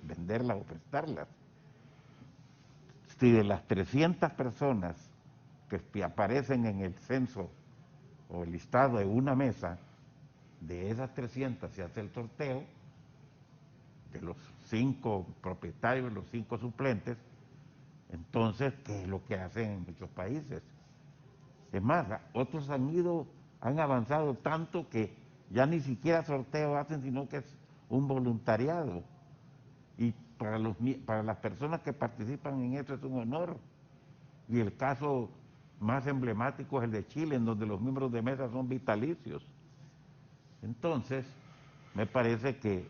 venderlas o prestarlas. Si de las 300 personas que aparecen en el censo o el listado de una mesa, de esas 300 se hace el sorteo de los 5 propietarios, los 5 suplentes, entonces, ¿qué es lo que hacen en muchos países? Es más, otros han avanzado tanto que ya ni siquiera sorteo hacen, sino que es un voluntariado. Y para las personas que participan en eso es un honor. Y el caso más emblemático es el de Chile, en donde los miembros de mesa son vitalicios. Entonces, me parece que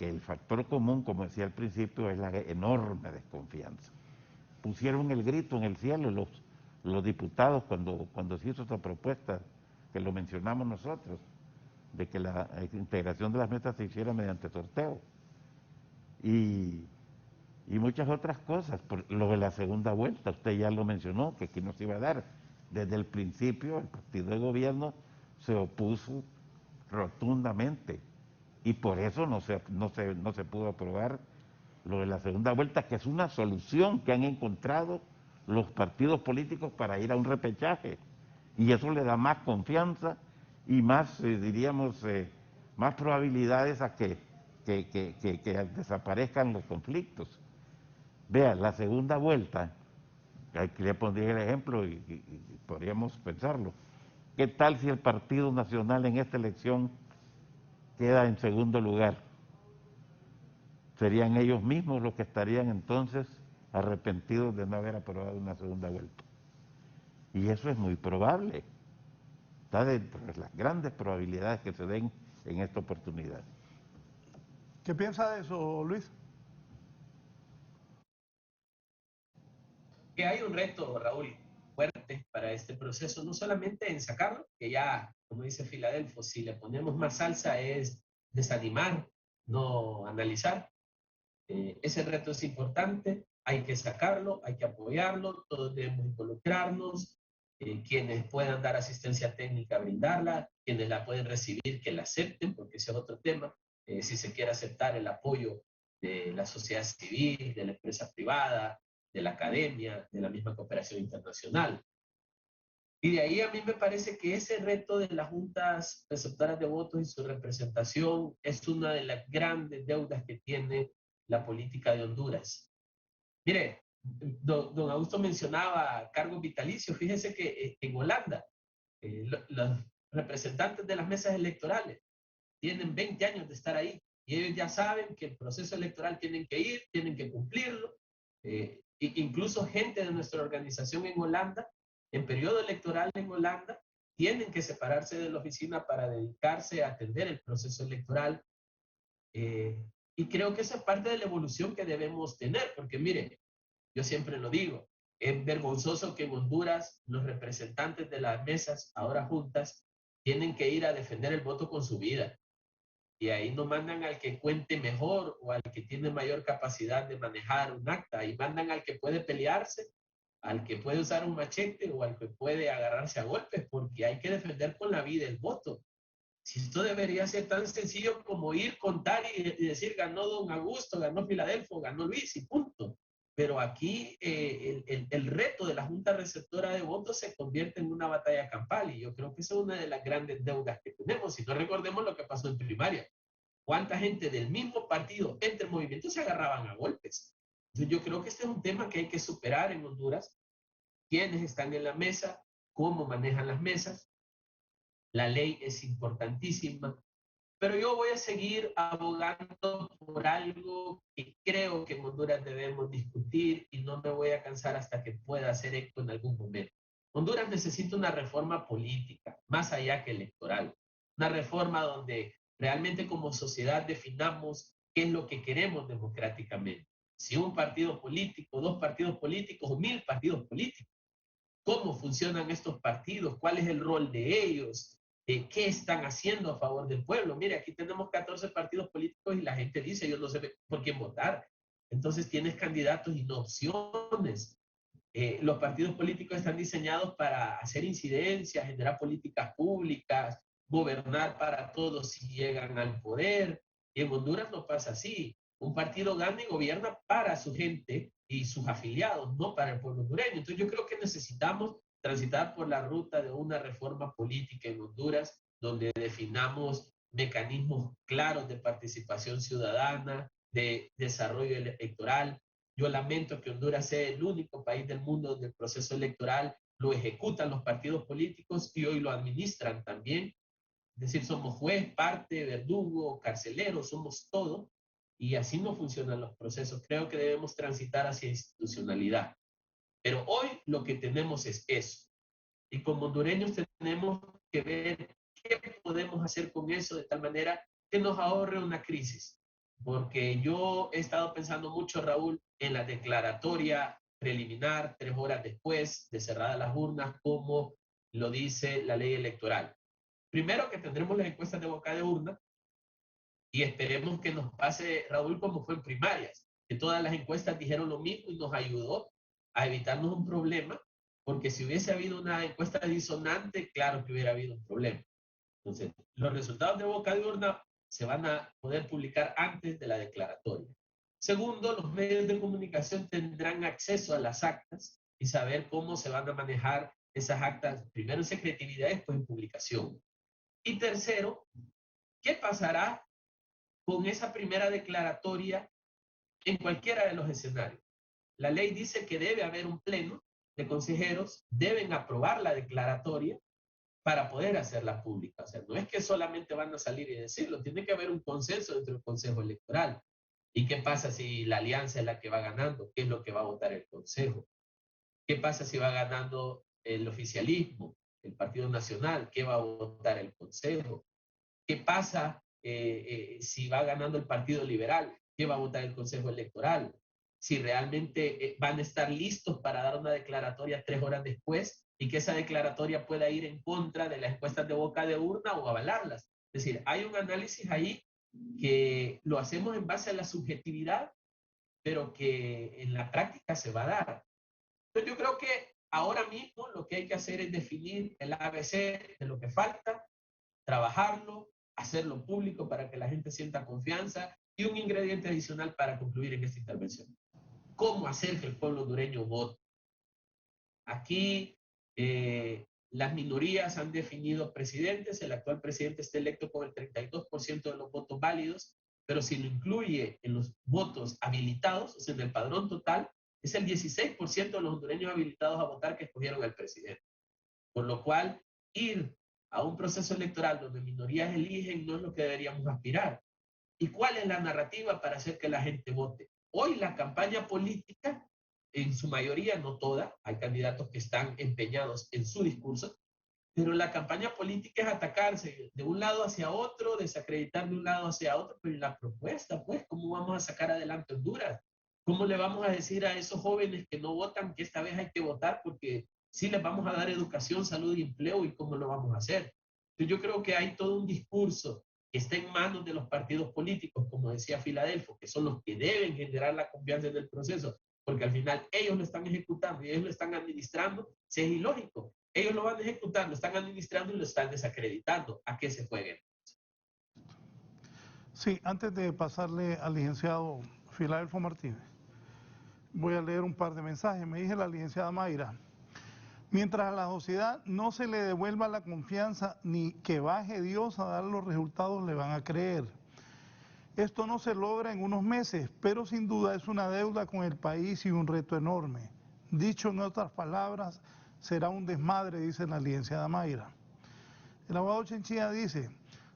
el factor común, como decía al principio, es la enorme desconfianza. Pusieron el grito en el cielo los diputados cuando se hizo esta propuesta, que lo mencionamos nosotros, de que la integración de las mesas se hiciera mediante sorteo. Y muchas otras cosas, por lo de la segunda vuelta, usted ya lo mencionó, que aquí no se iba a dar. Desde el principio el partido de gobierno se opuso rotundamente y por eso no se pudo aprobar lo de la segunda vuelta, que es una solución que han encontrado los partidos políticos para ir a un repechaje, y eso le da más confianza y más, más probabilidades a que desaparezcan los conflictos. Vea, la segunda vuelta, aquí le pondría el ejemplo y podríamos pensarlo. ¿Qué tal si el Partido Nacional en esta elección queda en segundo lugar? Serían ellos mismos los que estarían entonces arrepentidos de no haber aprobado una segunda vuelta. Y eso es muy probable. Está dentro de las grandes probabilidades que se den en esta oportunidad. ¿Qué piensa de eso, Luis? Que hay un reto, Raúl, fuerte para este proceso, no solamente en sacarlo, que ya, como dice Filadelfo, si le ponemos más salsa es desanimar no analizar. Ese reto es importante, hay que sacarlo, hay que apoyarlo, todos debemos involucrarnos, quienes puedan dar asistencia técnica, brindarla, quienes la pueden recibir, que la acepten, porque ese es otro tema, si se quiere aceptar el apoyo de la sociedad civil, de la empresa privada, de la academia, de la misma cooperación internacional. Y de ahí a mí me parece que ese reto de las juntas receptoras de votos y su representación es una de las grandes deudas que tiene la política de Honduras. Mire, don Augusto mencionaba cargos vitalicios. Fíjese que en Holanda los representantes de las mesas electorales tienen 20 años de estar ahí y ellos ya saben que el proceso electoral tienen que ir, tienen que cumplirlo. Incluso gente de nuestra organización en Holanda, en periodo electoral en Holanda, tienen que separarse de la oficina para dedicarse a atender el proceso electoral. Y creo que esa es parte de la evolución que debemos tener, porque mire, yo siempre lo digo, es vergonzoso que en Honduras los representantes de las mesas, ahora juntas, tienen que ir a defender el voto con su vida. Y ahí no mandan al que cuente mejor o al que tiene mayor capacidad de manejar un acta, y mandan al que puede pelearse, al que puede usar un machete o al que puede agarrarse a golpes, porque hay que defender con la vida el voto. Si esto debería ser tan sencillo como ir, contar y decir ganó don Augusto, ganó Filadelfo, ganó Luis y punto. Pero aquí el reto de la Junta Receptora de Votos se convierte en una batalla campal, y yo creo que esa es una de las grandes deudas que tenemos. Si no recordemos lo que pasó en primaria, cuánta gente del mismo partido entre movimientos se agarraban a golpes. Entonces yo creo que este es un tema que hay que superar en Honduras. Quiénes están en la mesa, cómo manejan las mesas. La ley es importantísima, pero yo voy a seguir abogando por algo que creo que en Honduras debemos discutir, y no me voy a cansar hasta que pueda hacer eco en algún momento. Honduras necesita una reforma política, más allá que electoral. Una reforma donde realmente como sociedad definamos qué es lo que queremos democráticamente. Si un partido político, dos partidos políticos o 1000 partidos políticos. ¿Cómo funcionan estos partidos? ¿Cuál es el rol de ellos? ¿Qué están haciendo a favor del pueblo? Mire, aquí tenemos 14 partidos políticos y la gente dice, yo no sé por quién votar. Entonces tienes candidatos y no opciones. Los partidos políticos están diseñados para hacer incidencias, generar políticas públicas, gobernar para todos si llegan al poder. Y en Honduras no pasa así. Un partido gana y gobierna para su gente y sus afiliados, no para el pueblo hondureño. Entonces yo creo que necesitamos transitar por la ruta de una reforma política en Honduras, donde definamos mecanismos claros de participación ciudadana, de desarrollo electoral. Yo lamento que Honduras sea el único país del mundo donde el proceso electoral lo ejecutan los partidos políticos y hoy lo administran también. Es decir, somos juez, parte, verdugo, carcelero, somos todo, y así no funcionan los procesos. Creo que debemos transitar hacia institucionalidad. Pero hoy lo que tenemos es eso. Y como hondureños tenemos que ver qué podemos hacer con eso de tal manera que nos ahorre una crisis. Porque yo he estado pensando mucho, Raúl, en la declaratoria preliminar 3 horas después de cerradas las urnas, como lo dice la ley electoral. Primero, que tendremos las encuestas de boca de urna, y esperemos que nos pase, Raúl, como fue en primarias, que todas las encuestas dijeron lo mismo y nos ayudó a evitarnos un problema, porque si hubiese habido una encuesta disonante, claro que hubiera habido un problema. Entonces, los resultados de boca de urna se van a poder publicar antes de la declaratoria. Segundo, los medios de comunicación tendrán acceso a las actas y saber cómo se van a manejar esas actas, primero en secretividad y después en publicación. Y tercero, ¿qué pasará con esa primera declaratoria en cualquiera de los escenarios? La ley dice que debe haber un pleno de consejeros, deben aprobar la declaratoria para poder hacerla pública. O sea, no es que solamente van a salir y decirlo, tiene que haber un consenso dentro del Consejo Electoral. ¿Y qué pasa si la alianza es la que va ganando? ¿Qué es lo que va a votar el Consejo? ¿Qué pasa si va ganando el oficialismo, el Partido Nacional? ¿Qué va a votar el Consejo? ¿Qué pasa si va ganando el Partido Liberal? ¿Qué va a votar el Consejo Electoral? Si realmente van a estar listos para dar una declaratoria 3 horas después, y que esa declaratoria pueda ir en contra de las encuestas de boca de urna o avalarlas. Es decir, hay un análisis ahí que lo hacemos en base a la subjetividad, pero que en la práctica se va a dar. Entonces yo creo que ahora mismo lo que hay que hacer es definir el ABC de lo que falta, trabajarlo, hacerlo público para que la gente sienta confianza y un ingrediente adicional para concluir en esta intervención. ¿Cómo hacer que el pueblo hondureño vote? Aquí las minorías han definido presidentes, el actual presidente está electo con el 32% de los votos válidos, pero si lo incluye en los votos habilitados, o sea, en el padrón total, es el 16% de los hondureños habilitados a votar que escogieron al presidente. Por lo cual, ir a un proceso electoral donde minorías eligen no es lo que deberíamos aspirar. ¿Y cuál es la narrativa para hacer que la gente vote? Hoy la campaña política, en su mayoría, no toda, hay candidatos que están empeñados en su discurso, pero la campaña política es atacarse de un lado hacia otro, desacreditar de un lado hacia otro, pero la propuesta, pues, ¿cómo vamos a sacar adelante Honduras? ¿Cómo le vamos a decir a esos jóvenes que no votan que esta vez hay que votar porque sí les vamos a dar educación, salud y empleo y cómo lo vamos a hacer? Entonces yo creo que hay todo un discurso que está en manos de los partidos políticos, como decía Filadelfo, que son los que deben generar la confianza en el proceso, porque al final ellos lo están ejecutando y ellos lo están administrando, si es ilógico. Ellos lo van a ejecutar, lo están administrando y lo están desacreditando. ¿A qué se jueguen? Sí, antes de pasarle al licenciado Filadelfo Martínez, voy a leer un par de mensajes. Me dice la licenciada Mayra: mientras a la sociedad no se le devuelva la confianza ni que baje Dios a dar los resultados, le van a creer. Esto no se logra en unos meses, pero sin duda es una deuda con el país y un reto enorme. Dicho en otras palabras, será un desmadre, dice la licenciada Mayra. El abogado Chinchilla dice: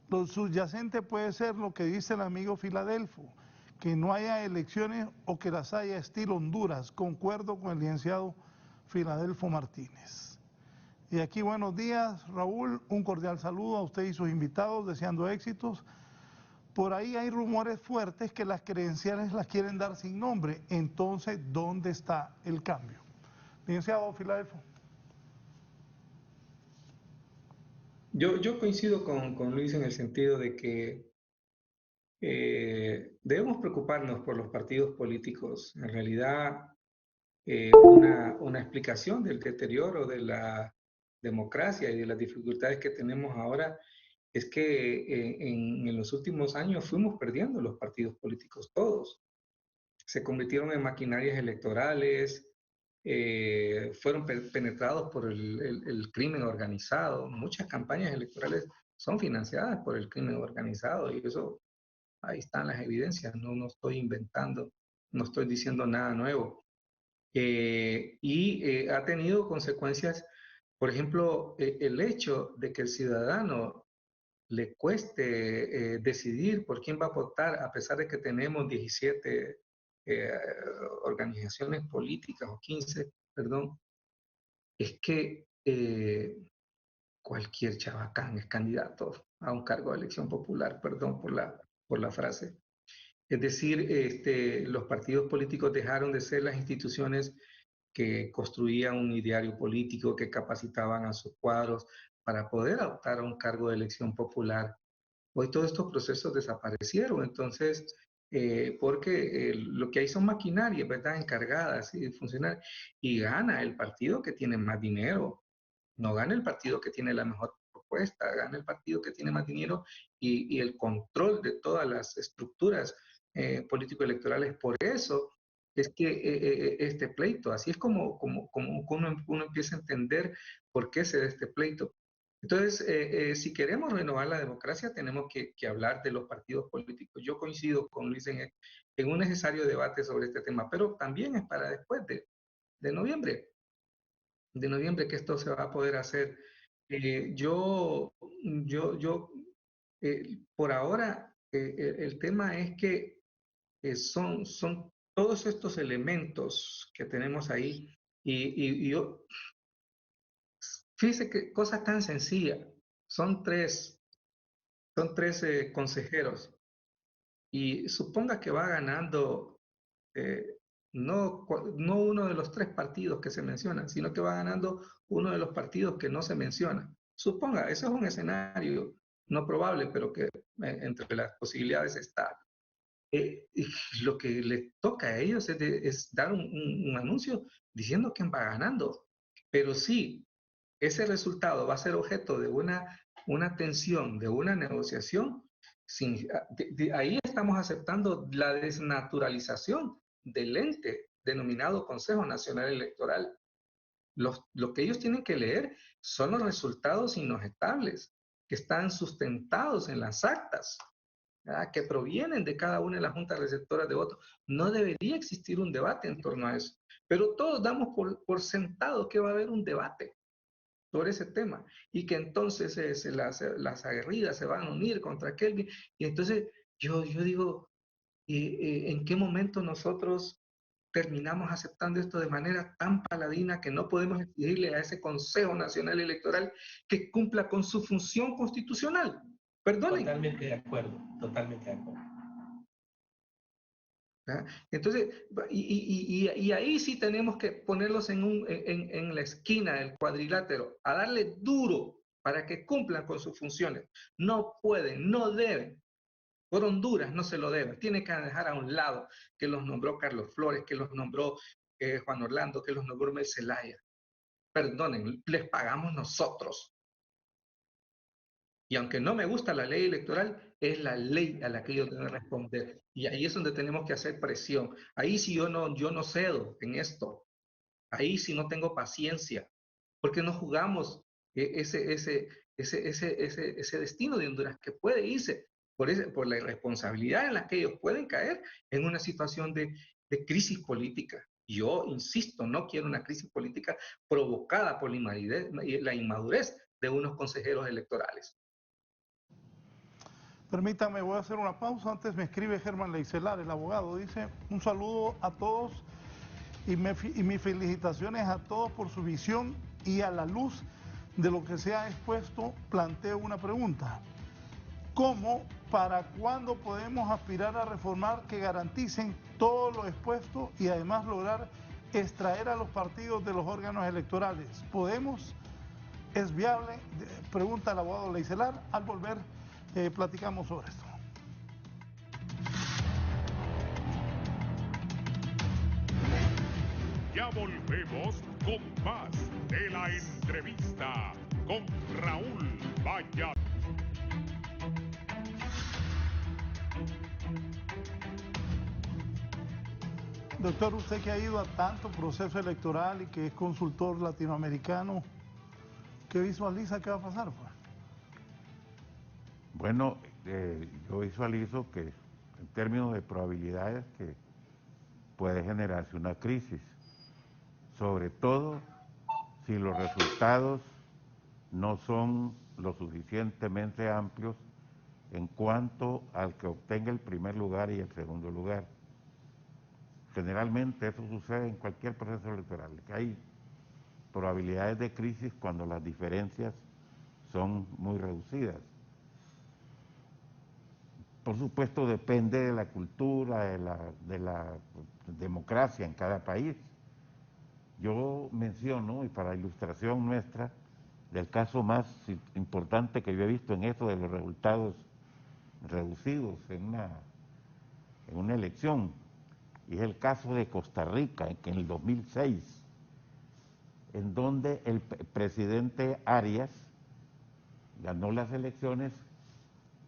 lo subyacente puede ser lo que dice el amigo Filadelfo, que no haya elecciones o que las haya estilo Honduras. Concuerdo con el licenciado Filadelfo Martínez. Y aquí buenos días, Raúl, un cordial saludo a usted y sus invitados, deseando éxitos. Por ahí hay rumores fuertes que las credenciales las quieren dar sin nombre. Entonces, ¿dónde está el cambio? Licenciado Filadelfo. Yo coincido con Luis en el sentido de que debemos preocuparnos por los partidos políticos. En realidad, una explicación del deterioro de la democracia y de las dificultades que tenemos ahora es que en los últimos años fuimos perdiendo los partidos políticos todos. Se convirtieron en maquinarias electorales, fueron penetrados por el crimen organizado. Muchas campañas electorales son financiadas por el crimen organizado y eso, ahí están las evidencias, no estoy inventando, no estoy diciendo nada nuevo. Ha tenido consecuencias, por ejemplo, el hecho de que el ciudadano le cueste decidir por quién va a votar, a pesar de que tenemos 17 organizaciones políticas, o 15, perdón, es que cualquier chabacán es candidato a un cargo de elección popular, perdón por la frase. Es decir, los partidos políticos dejaron de ser las instituciones que construían un ideario político, que capacitaban a sus cuadros para poder optar a un cargo de elección popular. Hoy todos estos procesos desaparecieron, entonces, porque lo que hay son maquinarias, ¿verdad?, encargadas de funcionar, y gana el partido que tiene más dinero, no gana el partido que tiene la mejor propuesta, gana el partido que tiene más dinero y el control de todas las estructuras político-electorales. Por eso es que este pleito, así es como uno empieza a entender por qué se da este pleito. Entonces, si queremos renovar la democracia, tenemos que hablar de los partidos políticos. Yo coincido con Luis en un necesario debate sobre este tema, pero también es para después de noviembre que esto se va a poder hacer. Por ahora, el tema es que son todos estos elementos que tenemos ahí y yo, fíjese que cosa tan sencilla, son tres consejeros y suponga que va ganando no uno de los tres partidos que se mencionan, sino que va ganando uno de los partidos que no se menciona. Suponga, ese es un escenario no probable, pero que entre las posibilidades está. Y lo que les toca a ellos es dar un anuncio diciendo quién va ganando. Pero sí, ese resultado va a ser objeto de una tensión, de una negociación, ahí estamos aceptando la desnaturalización del ente denominado Consejo Nacional Electoral. Lo que ellos tienen que leer son los resultados inobjetables, que están sustentados en las actas, ¿verdad?, que provienen de cada una de las juntas receptoras de votos. No debería existir un debate en torno a eso, pero todos damos por sentado que va a haber un debate sobre ese tema y que entonces las aguerridas se van a unir contra Kelvin. Y entonces yo digo, ¿en qué momento nosotros terminamos aceptando esto de manera tan paladina que no podemos exigirle a ese Consejo Nacional Electoral que cumpla con su función constitucional? Perdonen. Totalmente de acuerdo, totalmente de acuerdo. ¿Ah? Entonces, y ahí sí tenemos que ponerlos en la esquina del cuadrilátero, a darle duro para que cumplan con sus funciones. No pueden, no deben. Por Honduras no se lo deben. Tiene que dejar a un lado que los nombró Carlos Flores, que los nombró Juan Orlando, que los nombró Mel Zelaya. Perdonen, les pagamos nosotros. Y aunque no me gusta la ley electoral, es la ley a la que yo tengo que responder. Y ahí es donde tenemos que hacer presión. Ahí sí yo no cedo en esto. Ahí sí no tengo paciencia. Porque no jugamos ese destino de Honduras que puede irse por la irresponsabilidad en la que ellos pueden caer en una situación de crisis política. Yo insisto, no quiero una crisis política provocada por la inmadurez de unos consejeros electorales. Permítame, voy a hacer una pausa. Antes me escribe Germán Leicelar, el abogado. Dice, un saludo a todos y mis felicitaciones a todos por su visión, y a la luz de lo que se ha expuesto, planteo una pregunta. ¿Cómo, para cuándo podemos aspirar a reformar que garanticen todo lo expuesto y además lograr extraer a los partidos de los órganos electorales? ¿Podemos? ¿Es viable? Pregunta el abogado Leicelar. Al volver platicamos sobre esto. Ya volvemos con más de la entrevista con Raúl Valladares. Doctor, usted que ha ido a tanto proceso electoral y que es consultor latinoamericano, ¿qué visualiza que va a pasar, pues? Bueno, yo visualizo que en términos de probabilidades que puede generarse una crisis, sobre todo si los resultados no son lo suficientemente amplios en cuanto al que obtenga el primer lugar y el segundo lugar. Generalmente eso sucede en cualquier proceso electoral, que hay probabilidades de crisis cuando las diferencias son muy reducidas. Por supuesto depende de la cultura, de la democracia en cada país. Yo menciono, y para ilustración nuestra, del caso más importante que yo he visto en esto de los resultados reducidos en una elección, y es el caso de Costa Rica, que en el 2006, en donde el presidente Arias ganó las elecciones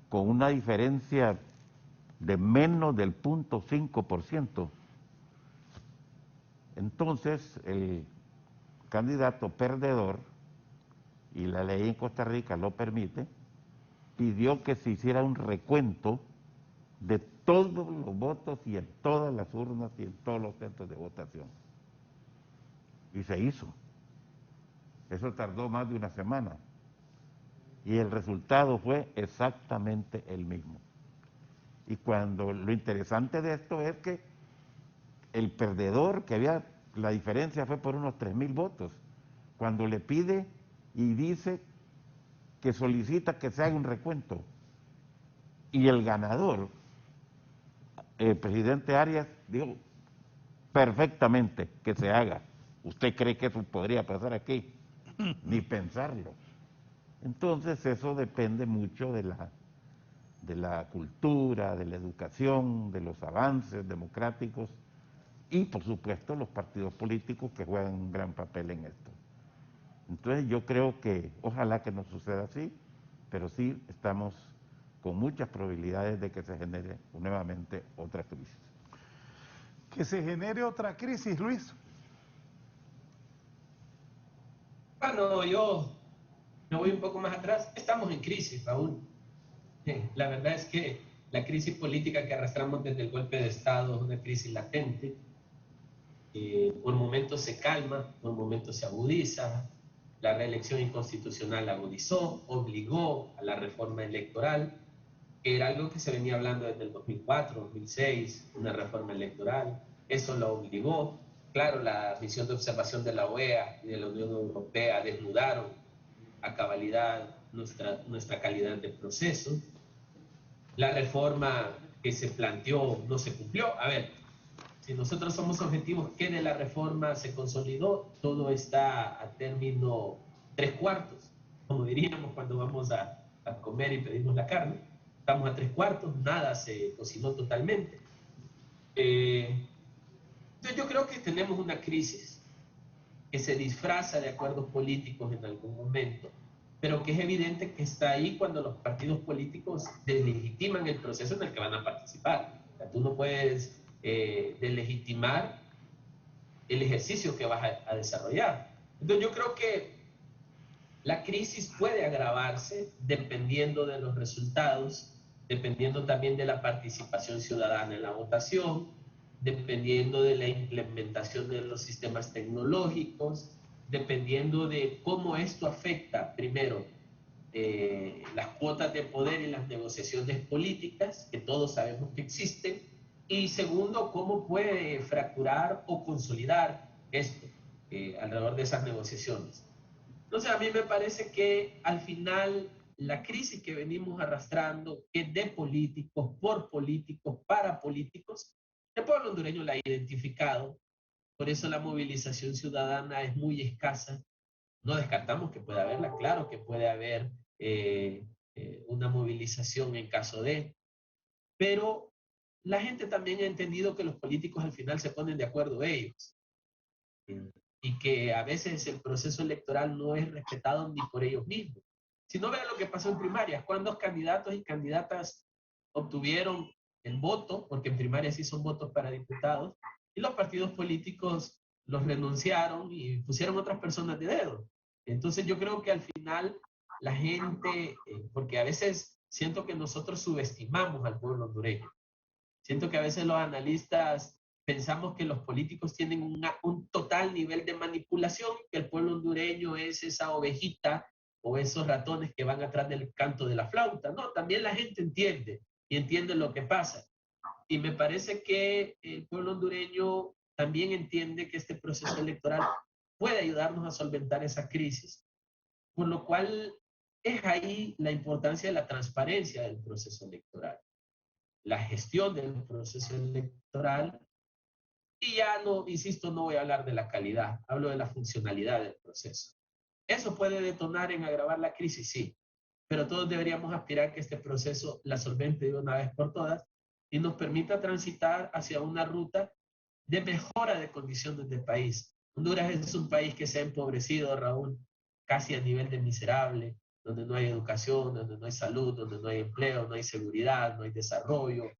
con una diferencia de menos del 0.5%. Entonces, el candidato perdedor, y la ley en Costa Rica lo permite, pidió que se hiciera un recuento de todos los votos y en todas las urnas y en todos los centros de votación. Y se hizo. Eso tardó más de una semana. Y el resultado fue exactamente el mismo. Y cuando lo interesante de esto es que el perdedor, la diferencia fue por unos 3,000 votos, cuando le pide y dice que solicita que se haga un recuento. Y el ganador, el presidente Arias, dijo perfectamente que se haga. ¿Usted cree que eso podría pasar aquí? Ni pensarlo. Entonces eso depende mucho de de la cultura, de la educación, de los avances democráticos y, por supuesto, los partidos políticos que juegan un gran papel en esto. Entonces yo creo que ojalá que no suceda así, pero sí estamos con muchas probabilidades de que se genere nuevamente otra crisis. Que se genere otra crisis, Luis. Bueno, yo me voy un poco más atrás. Estamos en crisis, Raúl. La verdad es que la crisis política que arrastramos desde el golpe de Estado es una crisis latente. Por momentos se calma, por momentos se agudiza. La reelección inconstitucional agudizó, obligó a la reforma electoral, que era algo que se venía hablando desde el 2004, 2006, una reforma electoral. Eso lo obligó. Claro, la misión de observación de la OEA y de la Unión Europea desnudaron a cabalidad nuestra calidad de proceso. La reforma que se planteó no se cumplió. A ver, si nosotros somos objetivos, ¿qué de la reforma se consolidó? Todo está a término 3/4, como diríamos cuando vamos a comer y pedimos la carne. Estamos a 3/4, nada se cocinó totalmente. Entonces yo creo que tenemos una crisis que se disfraza de acuerdos políticos en algún momento, pero que es evidente que está ahí cuando los partidos políticos deslegitiman el proceso en el que van a participar. O sea, tú no puedes deslegitimar el ejercicio que vas a desarrollar. Entonces yo creo que la crisis puede agravarse dependiendo de los resultados, dependiendo también de la participación ciudadana en la votación, dependiendo de la implementación de los sistemas tecnológicos, dependiendo de cómo esto afecta, primero, las cuotas de poder y las negociaciones políticas, que todos sabemos que existen, y segundo, cómo puede fracturar o consolidar esto alrededor de esas negociaciones. Entonces a mí me parece que al final la crisis que venimos arrastrando, que es de políticos, por políticos, para políticos, el pueblo hondureño la ha identificado, por eso la movilización ciudadana es muy escasa. No descartamos que pueda haberla, claro que puede haber una movilización en caso de, pero la gente también ha entendido que los políticos al final se ponen de acuerdo ellos y que a veces el proceso electoral no es respetado ni por ellos mismos. Si no vean lo que pasó en primarias, cuántos candidatos y candidatas obtuvieron el voto, porque en primarias sí son votos para diputados, y los partidos políticos los renunciaron y pusieron otras personas de dedo. Entonces yo creo que al final la gente, porque a veces siento que nosotros subestimamos al pueblo hondureño. Siento que a veces los analistas pensamos que los políticos tienen un total nivel de manipulación, que el pueblo hondureño es esa ovejita o esos ratones que van atrás del canto de la flauta. No, también la gente entiende y entiende lo que pasa. Y me parece que el pueblo hondureño también entiende que este proceso electoral puede ayudarnos a solventar esa crisis. Por lo cual es ahí la importancia de la transparencia del proceso electoral, la gestión del proceso electoral. Y ya no, insisto, no voy a hablar de la calidad, hablo de la funcionalidad del proceso. ¿Eso puede detonar en agravar la crisis? Sí, pero todos deberíamos aspirar a que este proceso la solvente de una vez por todas y nos permita transitar hacia una ruta de mejora de condiciones del país. Honduras es un país que se ha empobrecido, Raúl, casi a nivel de miserable, donde no hay educación, donde no hay salud, donde no hay empleo, no hay seguridad, no hay desarrollo,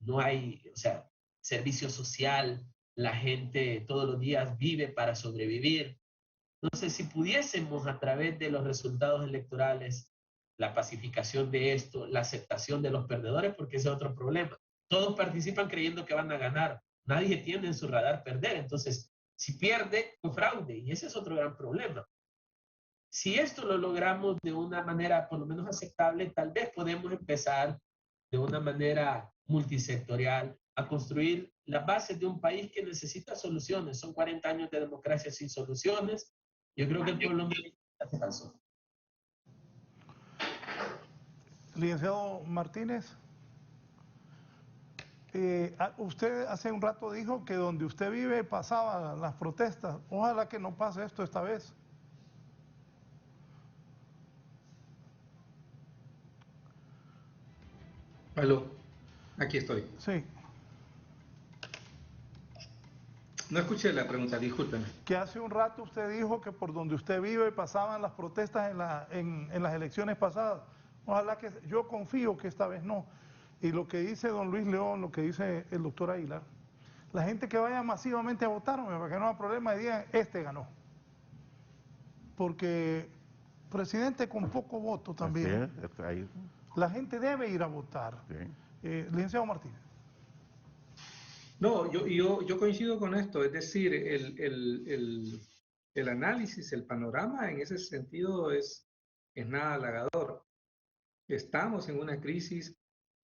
no hay, o sea, servicio social, la gente todos los días vive para sobrevivir. Entonces, si pudiésemos a través de los resultados electorales, la pacificación de esto, la aceptación de los perdedores, porque ese es otro problema. Todos participan creyendo que van a ganar. Nadie tiene en su radar perder. Entonces, si pierde, fue fraude. Y ese es otro gran problema. Si esto lo logramos de una manera por lo menos aceptable, tal vez podemos empezar de una manera multisectorial a construir las bases de un país que necesita soluciones. Son 40 años de democracia sin soluciones. Yo creo que el pueblo necesita caso. Licenciado Martínez, usted hace un rato dijo que donde usted vive pasaban las protestas. Ojalá que no pase esto esta vez. Aló, aquí estoy. Sí, No escuché la pregunta, discúlpeme. que hace un rato usted dijo que por donde usted vive pasaban las protestas en las elecciones pasadas. Ojalá que, yo confío que esta vez no. Y lo que dice don Luis León, lo que dice el doctor Aguilar, la gente que vaya masivamente a votar, hombre, para que no haya problema y digan, este ganó. Porque presidente con poco voto también, Ahí, la gente debe ir a votar. sí. Licenciado Martínez. No, yo coincido con esto, es decir, el análisis, el panorama en ese sentido es nada halagador. Estamos en una crisis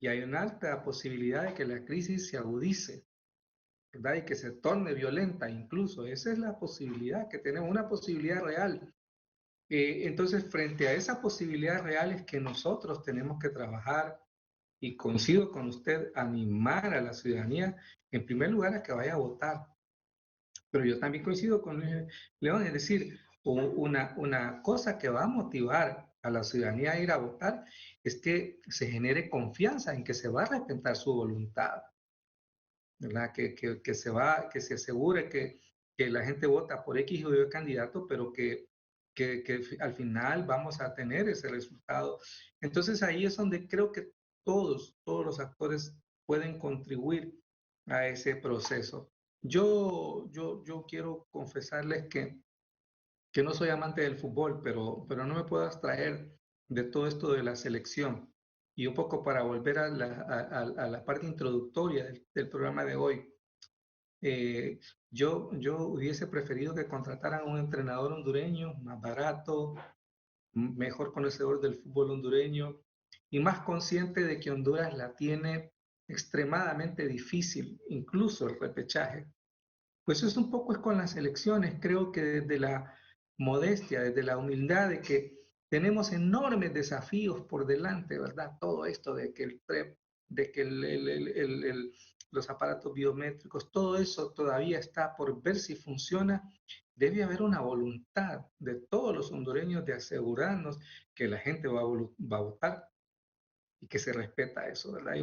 y hay una alta posibilidad de que la crisis se agudice, ¿verdad? Y que se torne violenta incluso. Esa es la posibilidad que tenemos, una posibilidad real. Entonces, frente a esa posibilidad real es que nosotros tenemos que trabajar, y coincido con usted, animar a la ciudadanía, en primer lugar, a que vaya a votar. Pero yo también coincido con Luis León, es decir, una cosa que va a motivar a la ciudadanía a ir a votar es que se genere confianza en que se va a respetar su voluntad, ¿verdad? Que se asegure que la gente vota por X o Y candidato, pero que al final vamos a tener ese resultado. Entonces ahí es donde creo que todos los actores pueden contribuir a ese proceso. Yo quiero confesarles que no soy amante del fútbol, pero no me puedo abstraer de todo esto de la selección. Y un poco para volver a la parte introductoria del programa de hoy, yo hubiese preferido que contrataran a un entrenador hondureño más barato, mejor conocedor del fútbol hondureño y más consciente de que Honduras la tiene extremadamente difícil, incluso el repechaje. Pues eso un poco es con las elecciones, creo que desde la modestia, desde la humildad de que tenemos enormes desafíos por delante, ¿verdad? Todo esto de que el PREP, de que los aparatos biométricos, todo eso todavía está por ver si funciona. Debe haber una voluntad de todos los hondureños de asegurarnos que la gente va a votar y que se respeta eso, ¿verdad?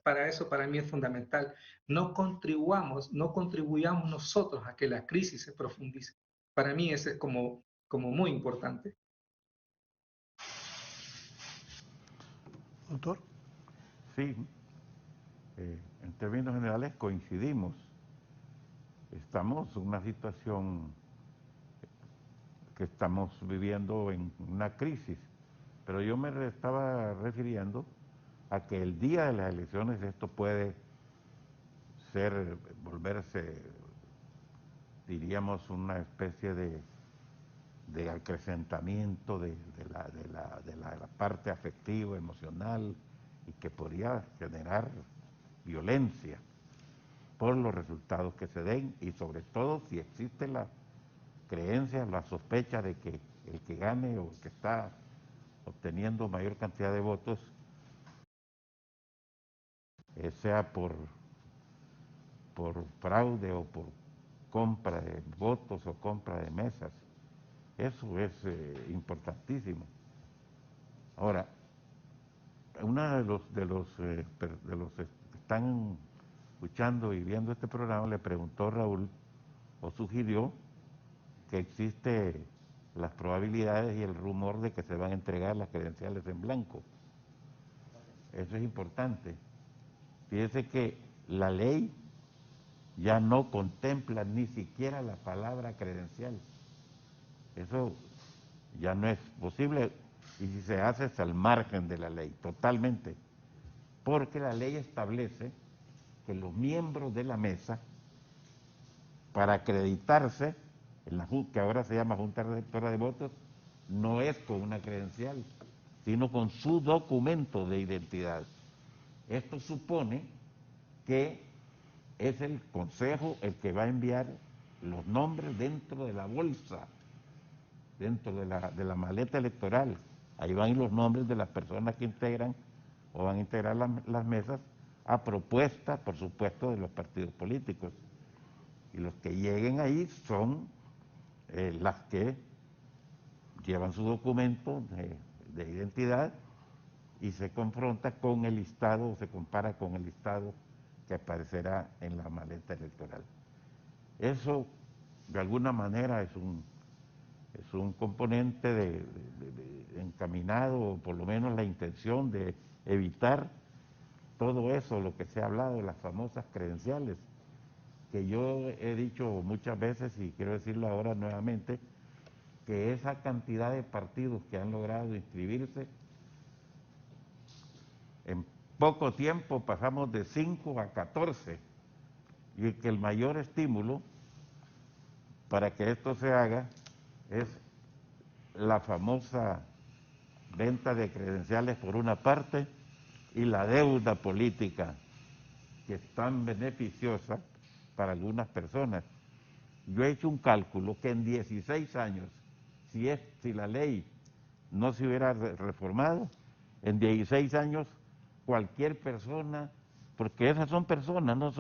Para eso, para mí es fundamental. No contribuyamos nosotros a que la crisis se profundice. Para mí eso es como muy importante. Doctor. Sí, en términos generales coincidimos. Estamos en una situación que estamos viviendo en una crisis, pero yo me estaba refiriendo a que el día de las elecciones esto puede volverse, diríamos, una especie de acrecentamiento de la parte afectiva, emocional, y que podría generar violencia por los resultados que se den y sobre todo si existe la creencia, la sospecha de que el que gane o el que está obteniendo mayor cantidad de votos sea por fraude o por compra de votos o compra de mesas. Eso es importantísimo. Ahora, uno de los que están escuchando y viendo este programa le preguntó Raúl o sugirió que existe las probabilidades y el rumor de que se van a entregar las credenciales en blanco. Eso es importante. Fíjese que la ley ya no contempla ni siquiera la palabra credencial. Eso ya no es posible y si se hace es al margen de la ley, totalmente. Porque la ley establece que los miembros de la mesa, para acreditarse, que ahora se llama Junta Receptora de Votos, no es con una credencial, sino con su documento de identidad. Esto supone que es el Consejo el que va a enviar los nombres dentro de la bolsa, dentro de la maleta electoral. Ahí van a ir los nombres de las personas que integran o van a integrar las mesas a propuesta, por supuesto, de los partidos políticos. Y los que lleguen ahí son las que llevan su documento de identidad y se confronta con el listado, o se compara con el listado que aparecerá en la maleta electoral. Eso, de alguna manera, es un componente encaminado, o por lo menos la intención de evitar todo eso, lo que se ha hablado, las famosas credenciales, que yo he dicho muchas veces y quiero decirlo ahora nuevamente, que esa cantidad de partidos que han logrado inscribirse, en poco tiempo pasamos de 5 a 14, y que el mayor estímulo para que esto se haga es la famosa venta de credenciales por una parte y la deuda política, que es tan beneficiosa para algunas personas. Yo he hecho un cálculo que en 16 años, si la ley no se hubiera reformado, en 16 años cualquier persona, porque esas son personas, no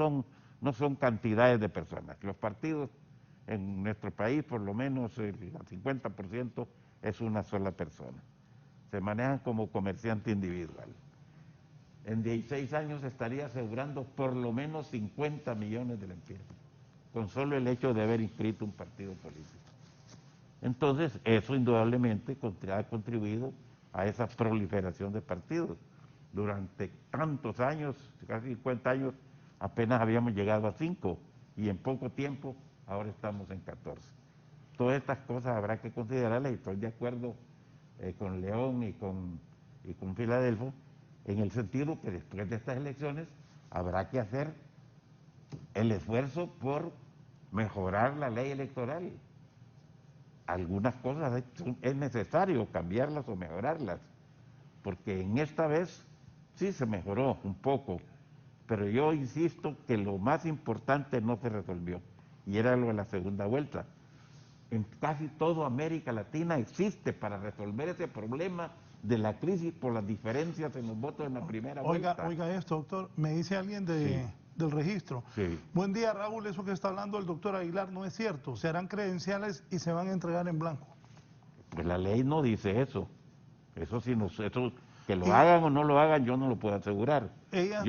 son cantidades de personas. Los partidos en nuestro país, por lo menos el 50% es una sola persona. Se manejan como comerciante individual. En 16 años estaría asegurando por lo menos 50 millones de lempiras, con solo el hecho de haber inscrito un partido político. Entonces, eso indudablemente ha contribuido a esa proliferación de partidos. Durante tantos años, casi 50 años, apenas habíamos llegado a 5, y en poco tiempo ahora estamos en 14. Todas estas cosas habrá que considerarlas, y estoy de acuerdo con León y con Filadelfo, en el sentido que después de estas elecciones habrá que hacer el esfuerzo por mejorar la ley electoral. Algunas cosas es necesario cambiarlas o mejorarlas, porque en esta vez sí se mejoró un poco, pero yo insisto que lo más importante no se resolvió, y era lo de la segunda vuelta. En casi toda América Latina existe para resolver ese problema de la crisis por las diferencias en los votos en la primera vuelta. Oiga esto, doctor, me dice alguien del registro. Sí. Buen día, Raúl, eso que está hablando el doctor Aguilar no es cierto, se harán credenciales y se van a entregar en blanco. Pues la ley no dice eso. Eso sí, eso, que lo hagan o no lo hagan, yo no lo puedo asegurar. Ella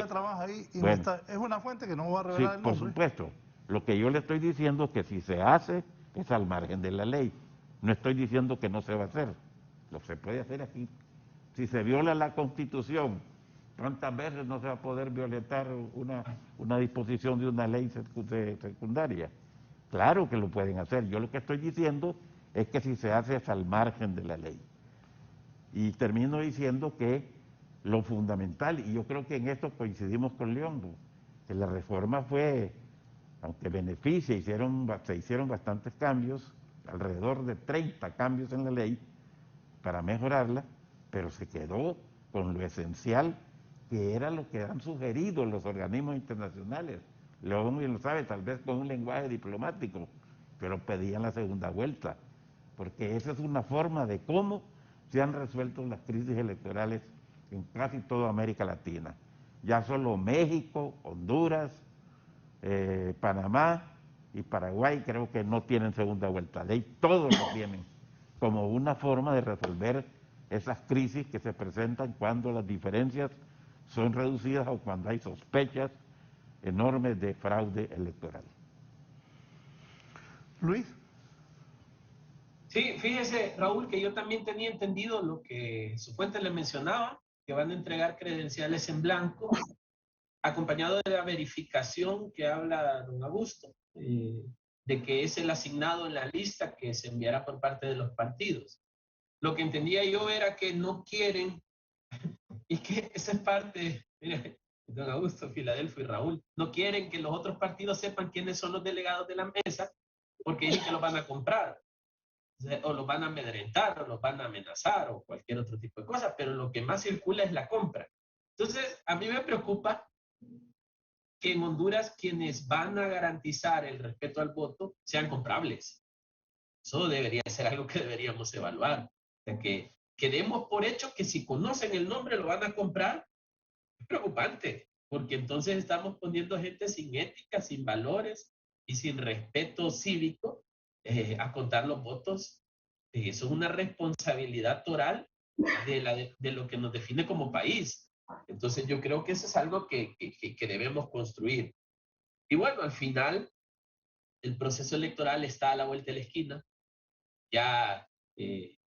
trabaja ahí y bueno, es una fuente que no va a revelar sí, el nombre. por supuesto. Lo que yo le estoy diciendo es que si se hace, es al margen de la ley. No estoy diciendo que no se va a hacer. Lo se puede hacer aquí. Si se viola la Constitución, ¿cuántas veces no se va a poder violentar una disposición de una ley secundaria? Claro que lo pueden hacer. Yo lo que estoy diciendo es que si se hace es al margen de la ley. Y termino diciendo que lo fundamental, y yo creo que en esto coincidimos con León, que la reforma fue, aunque beneficia, se hicieron bastantes cambios, alrededor de 30 cambios en la ley para mejorarla, pero se quedó con lo esencial, que era lo que han sugerido los organismos internacionales. León bien lo sabe, tal vez con un lenguaje diplomático, pero pedían la segunda vuelta, porque esa es una forma de cómo se han resuelto las crisis electorales en casi toda América Latina. Ya solo México, Honduras, Panamá y Paraguay creo que no tienen segunda vuelta. De ahí todos lo tienen como una forma de resolver esas crisis que se presentan cuando las diferencias son reducidas o cuando hay sospechas enormes de fraude electoral. Luis. Sí, fíjese, Raúl, que yo también tenía entendido lo que su fuente le mencionaba, que van a entregar credenciales en blanco, acompañado de la verificación que habla don Augusto, de que es el asignado en la lista que se enviará por parte de los partidos. Lo que entendía yo era que no quieren, y que esa es parte, mire, don Augusto, Filadelfo y Raúl, no quieren que los otros partidos sepan quiénes son los delegados de la mesa, porque dicen que los van a comprar, o los van a amedrentar, o los van a amenazar, o cualquier otro tipo de cosa, pero lo que más circula es la compra. Entonces, a mí me preocupa que en Honduras quienes van a garantizar el respeto al voto sean comprables. Eso debería ser algo que deberíamos evaluar. O sea, que demos por hecho que si conocen el nombre lo van a comprar, es preocupante, porque entonces estamos poniendo gente sin ética, sin valores y sin respeto cívico a contar los votos. Eso es una responsabilidad total de lo que nos define como país. Entonces yo creo que eso es algo que debemos construir. Y bueno, al final el proceso electoral está a la vuelta de la esquina. Ya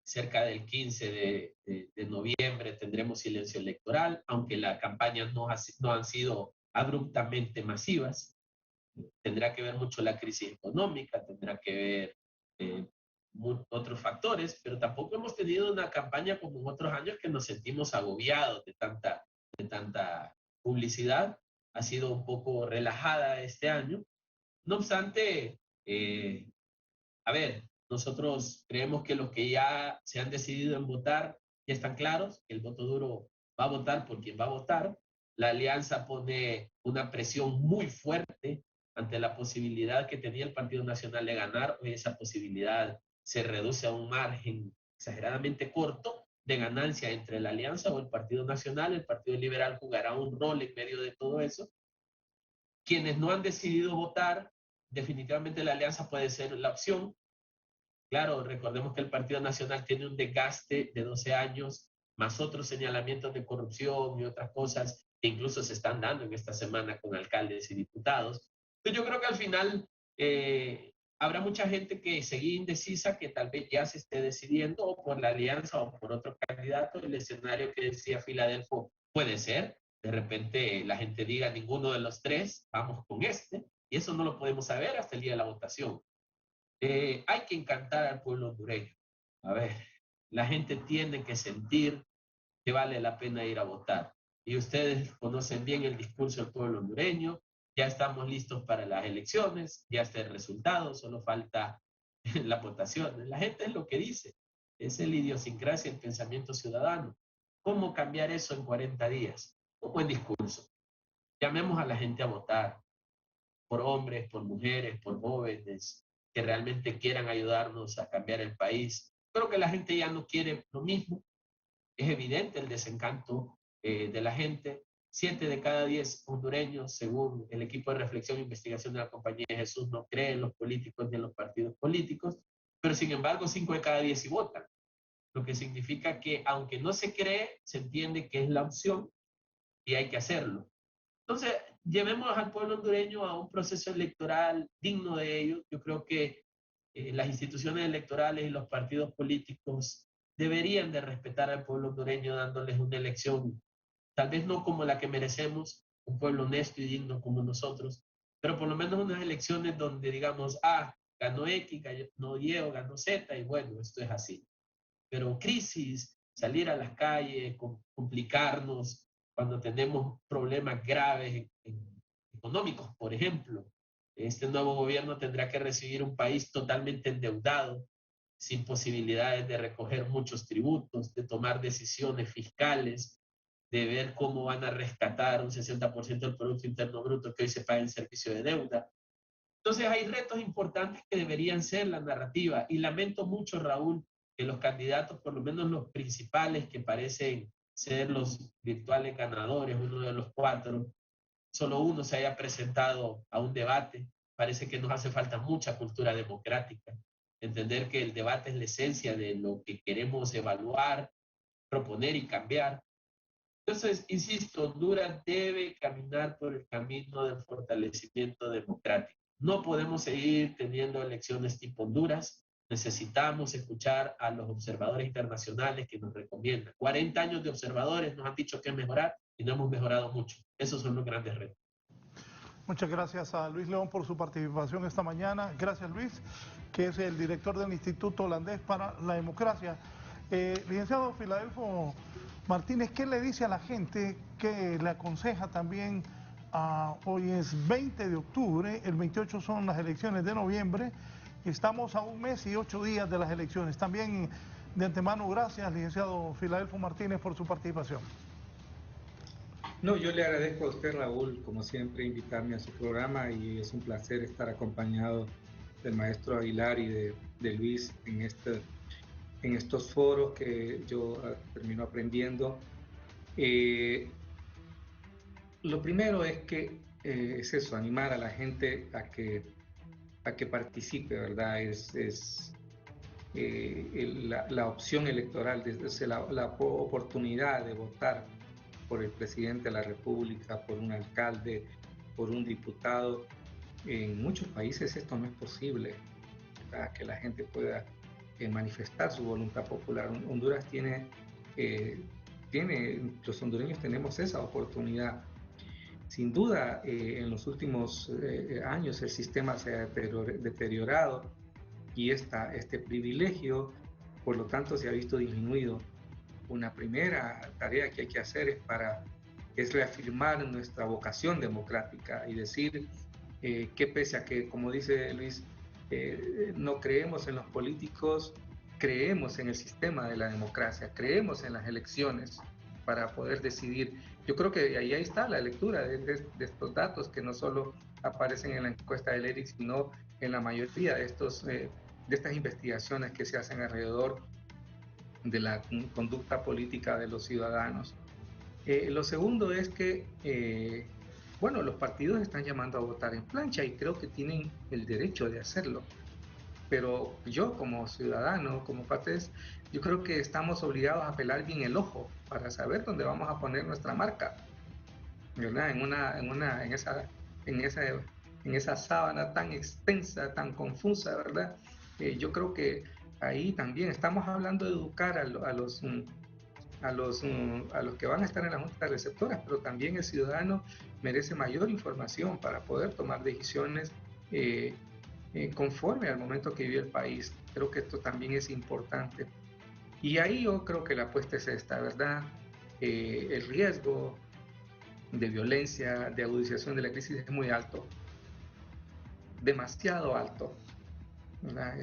cerca del 15 de noviembre tendremos silencio electoral, aunque las campañas no han sido abruptamente masivas. Tendrá que ver mucho la crisis económica, tendrá que ver otros factores, pero tampoco hemos tenido una campaña como en otros años que nos sentimos agobiados de tanta publicidad. Ha sido un poco relajada este año. No obstante, a ver, nosotros creemos que los que ya se han decidido en votar ya están claros, que el voto duro va a votar por quien va a votar. La alianza pone una presión muy fuerte ante la posibilidad que tenía el Partido Nacional de ganar. Hoy esa posibilidad se reduce a un margen exageradamente corto de ganancia entre la alianza o el Partido Nacional. El Partido Liberal jugará un rol en medio de todo eso. Quienes no han decidido votar, definitivamente la alianza puede ser la opción. Claro, recordemos que el Partido Nacional tiene un desgaste de 12 años, más otros señalamientos de corrupción y otras cosas que incluso se están dando en esta semana con alcaldes y diputados. Entonces yo creo que al final habrá mucha gente que sigue indecisa, que tal vez ya se esté decidiendo o por la alianza o por otro candidato. El escenario que decía Filadelfo puede ser. De repente la gente diga ninguno de los tres, vamos con este. Y eso no lo podemos saber hasta el día de la votación. Hay que encantar al pueblo hondureño. A ver, la gente tiene que sentir que vale la pena ir a votar. Y ustedes conocen bien el discurso del pueblo hondureño. Ya estamos listos para las elecciones, ya está el resultado, solo falta la votación. La gente es lo que dice. Es la idiosincrasia, el pensamiento ciudadano. ¿Cómo cambiar eso en 40 días? Un buen discurso. Llamemos a la gente a votar por hombres, por mujeres, por jóvenes, que realmente quieran ayudarnos a cambiar el país. Creo que la gente ya no quiere lo mismo. Es evidente el desencanto de la gente. 7 de cada 10 hondureños, según el equipo de reflexión e investigación de la Compañía de Jesús, no creen en los políticos ni en los partidos políticos, pero sin embargo 5 de cada 10 sí votan. Lo que significa que aunque no se cree, se entiende que es la opción y hay que hacerlo. Entonces, llevemos al pueblo hondureño a un proceso electoral digno de ellos. Yo creo que las instituciones electorales y los partidos políticos deberían de respetar al pueblo hondureño dándoles una elección, tal vez no como la que merecemos, un pueblo honesto y digno como nosotros, pero por lo menos unas elecciones donde digamos, ganó X, ganó Y o ganó Z, y bueno, esto es así. Pero crisis, salir a las calles, complicarnos, cuando tenemos problemas graves económicos, por ejemplo. Este nuevo gobierno tendrá que recibir un país totalmente endeudado, sin posibilidades de recoger muchos tributos, de tomar decisiones fiscales, de ver cómo van a rescatar un 60% del Producto Interno Bruto que hoy se paga en servicio de deuda. Entonces hay retos importantes que deberían ser la narrativa. Y lamento mucho, Raúl, que los candidatos, por lo menos los principales que parecen ser los virtuales ganadores, uno de los 4, solo uno se haya presentado a un debate. Parece que nos hace falta mucha cultura democrática. Entender que el debate es la esencia de lo que queremos evaluar, proponer y cambiar. Entonces, insisto, Honduras debe caminar por el camino del fortalecimiento democrático. No podemos seguir teniendo elecciones tipo Honduras. Necesitamos escuchar a los observadores internacionales que nos recomiendan. 40 años de observadores nos han dicho que mejorar y no hemos mejorado mucho. Esos son los grandes retos. Muchas gracias a Luis León por su participación esta mañana. Gracias, Luis, que es el director del Instituto Holandés para la Democracia. Licenciado Filadelfo Martínez, ¿qué le dice a la gente que le aconseja también? Hoy es 20 de octubre, el 28 son las elecciones de noviembre, estamos a un mes y 8 días de las elecciones. También de antemano, gracias, licenciado Filadelfo Martínez, por su participación. No, yo le agradezco a usted, Raúl, como siempre, invitarme a su programa, y es un placer estar acompañado del maestro Aguilar y de Luis en estos foros que yo termino aprendiendo. Lo primero es que es eso, animar a la gente a que participe, ¿verdad? la opción electoral, desde la oportunidad de votar por el presidente de la República, por un alcalde, por un diputado. En muchos países esto no es posible, para que la gente pueda manifestar su voluntad popular. Honduras los hondureños tenemos esa oportunidad. Sin duda, en los últimos años el sistema se ha deteriorado y este privilegio, por lo tanto, se ha visto disminuido. Una primera tarea que hay que hacer es reafirmar nuestra vocación democrática y decir que pese a que, como dice Luis, no creemos en los políticos, creemos en el sistema de la democracia, creemos en las elecciones para poder decidir. Yo creo que ahí está la lectura de estos datos que no solo aparecen en la encuesta del ERIC, sino en la mayoría de estas investigaciones que se hacen alrededor de la conducta política de los ciudadanos. Lo segundo es que, bueno, los partidos están llamando a votar en plancha y creo que tienen el derecho de hacerlo. Pero yo como ciudadano, como patés, yo creo que estamos obligados a pelar bien el ojo para saber dónde vamos a poner nuestra marca, ¿verdad? En esa sábana tan extensa, tan confusa, ¿verdad? Yo creo que ahí también estamos hablando de educar a los que van a estar en las juntas receptoras, pero también el ciudadano merece mayor información para poder tomar decisiones conforme al momento que vive el país. Creo que esto también es importante. Y ahí yo creo que la apuesta es esta, ¿verdad? El riesgo de violencia, de agudización de la crisis es muy alto, demasiado alto, ¿verdad?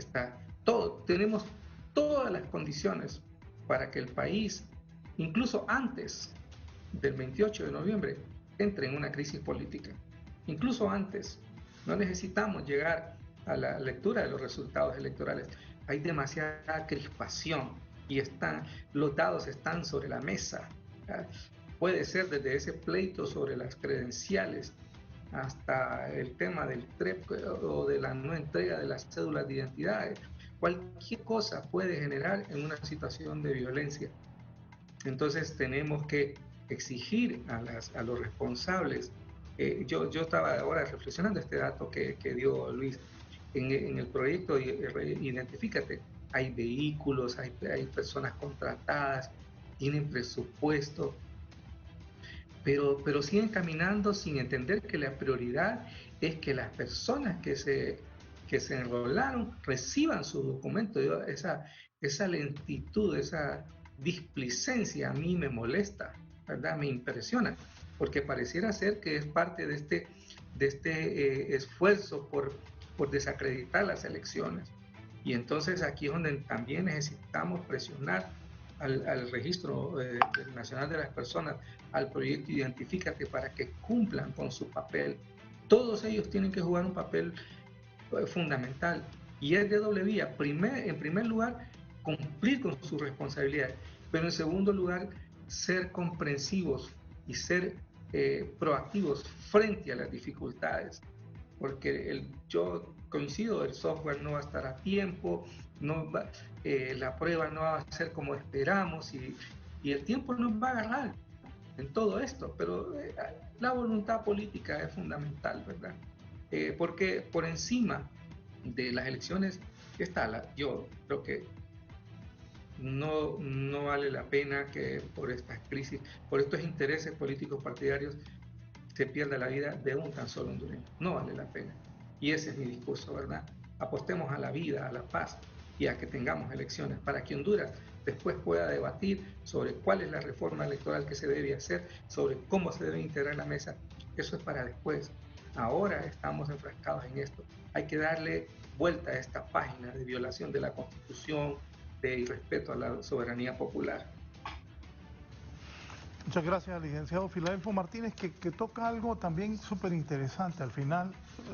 Tenemos todas las condiciones para que el país, incluso antes del 28 de noviembre, entre en una crisis política. Incluso antes. No necesitamos llegar a la lectura de los resultados electorales. Hay demasiada crispación y los dados están sobre la mesa. Puede ser desde ese pleito sobre las credenciales hasta el tema del TREP o de la no entrega de las cédulas de identidad. Cualquier cosa puede generar en una situación de violencia. Entonces tenemos que exigir a los responsables. Yo estaba ahora reflexionando este dato que dio Luis. En el proyecto Identifícate, hay vehículos, hay personas contratadas, tienen presupuesto, pero siguen caminando sin entender que la prioridad es que las personas que se enrolaron reciban su documento. Esa lentitud, esa displicencia a mí me molesta, ¿verdad? Me impresiona, porque pareciera ser que es parte de este esfuerzo por desacreditar las elecciones. Y entonces aquí es donde también necesitamos presionar al Registro Nacional de las Personas, al proyecto Identifícate, para que cumplan con su papel. Todos ellos tienen que jugar un papel fundamental y es de doble vía. En primer lugar, cumplir con sus responsabilidades, pero en segundo lugar, ser comprensivos y ser proactivos frente a las dificultades, porque yo coincido, el software no va a estar a tiempo, la prueba no va a ser como esperamos y el tiempo nos va a agarrar en todo esto, pero la voluntad política es fundamental, ¿verdad? Porque por encima de las elecciones yo creo que no vale la pena que por estas crisis, por estos intereses políticos partidarios, se pierda la vida de un tan solo hondureño. No vale la pena. Y ese es mi discurso, ¿verdad? Apostemos a la vida, a la paz y a que tengamos elecciones para que Honduras después pueda debatir sobre cuál es la reforma electoral que se debe hacer, sobre cómo se debe integrar la mesa. Eso es para después. Ahora estamos enfrascados en esto. Hay que darle vuelta a esta página de violación de la Constitución, de irrespeto a la soberanía popular. Muchas gracias al licenciado Filadelfo Martínez, que toca algo también súper interesante al final,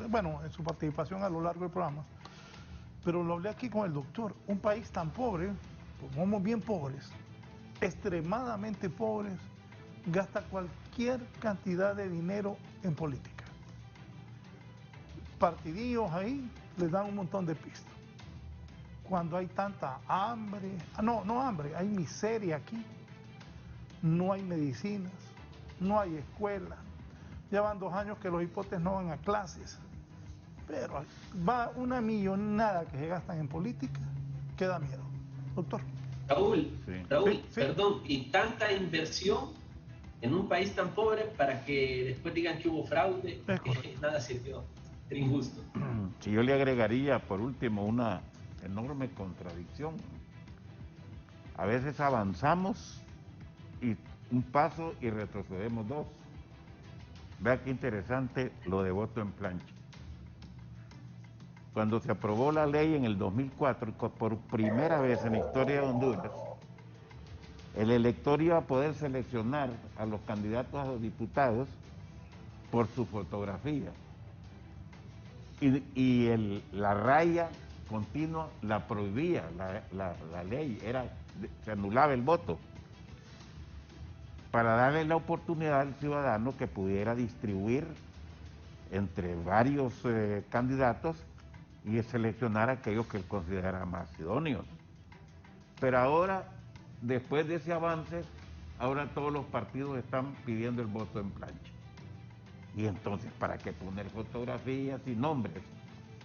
bueno, en su participación a lo largo del programa, pero lo hablé aquí con el doctor. Un país tan pobre, como somos bien pobres, extremadamente pobres, gasta cualquier cantidad de dinero en política. Partidillos ahí les dan un montón de pistas. cuando hay tanta hambre, no hambre, hay miseria aquí, no hay medicinas, no hay escuela, ya van 2 años que los hipotes no van a clases, pero va una millonada que se gastan en política, que da miedo. Doctor. Raúl, Sí. Raúl, Sí. perdón, y tanta inversión en un país tan pobre para que después digan que hubo fraude, que nada sirvió. Era injusto. Si yo le agregaría, por último, una enorme contradicción. A veces avanzamos y un paso y retrocedemos 2. Vea qué interesante lo de voto en plancha. Cuando se aprobó la ley en el 2004, por primera vez en la historia de Honduras, el elector iba a poder seleccionar a los candidatos a los diputados por su fotografía. Y la raya continua la prohibía, la ley, se anulaba el voto, para darle la oportunidad al ciudadano que pudiera distribuir entre varios candidatos y seleccionar a aquellos que él considerara más idóneos. Pero ahora, después de ese avance, ahora todos los partidos están pidiendo el voto en plancha. Y entonces, ¿para qué poner fotografías y nombres?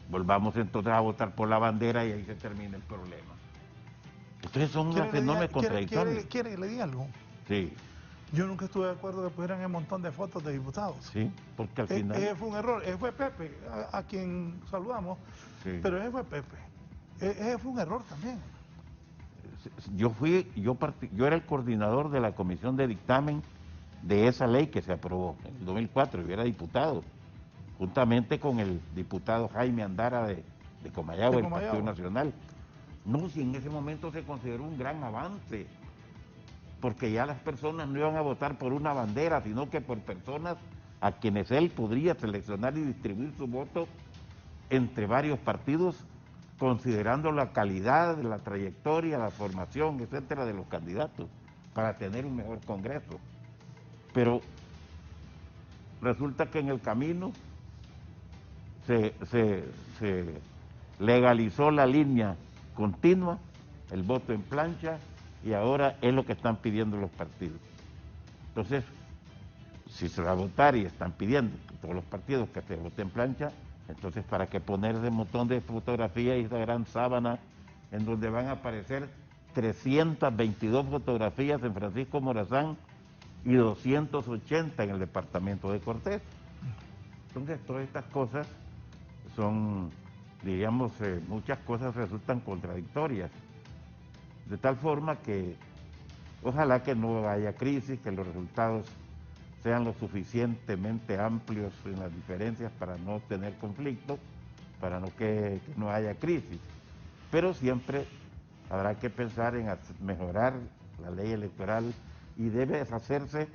Volvamos entonces a votar por la bandera y ahí se termina el problema. Entonces son unas enormes contradicciones. ¿Quiere que le diga algo? Sí. Yo nunca estuve de acuerdo que pusieran un montón de fotos de diputados. Sí, porque al final... Ese fue un error. Ese fue Pepe, a quien saludamos, sí. Pero ese fue Pepe. Ese fue un error también. Yo era el coordinador de la comisión de dictamen de esa ley que se aprobó en el 2004, yo era diputado, juntamente con el diputado Jaime Andara de Comayagua, del Partido Nacional. No, si en ese momento se consideró un gran avance, porque ya las personas no iban a votar por una bandera, sino que por personas a quienes él podría seleccionar y distribuir su voto entre varios partidos, considerando la calidad, la trayectoria, la formación, etcétera, de los candidatos, para tener un mejor Congreso. Pero resulta que en el camino se legalizó la línea continua, el voto en plancha, y ahora es lo que están pidiendo los partidos. Entonces, si se va a votar y están pidiendo todos los partidos que se vote en plancha, entonces ¿para qué poner ese montón de fotografías y esa gran sábana en donde van a aparecer 322 fotografías en Francisco Morazán y 280 en el departamento de Cortés? Entonces todas estas cosas son, diríamos, muchas cosas resultan contradictorias, de tal forma que ojalá que no haya crisis, que los resultados sean lo suficientemente amplios en las diferencias para no tener conflicto, para que no haya crisis. Pero siempre habrá que pensar en mejorar la ley electoral y debe hacerse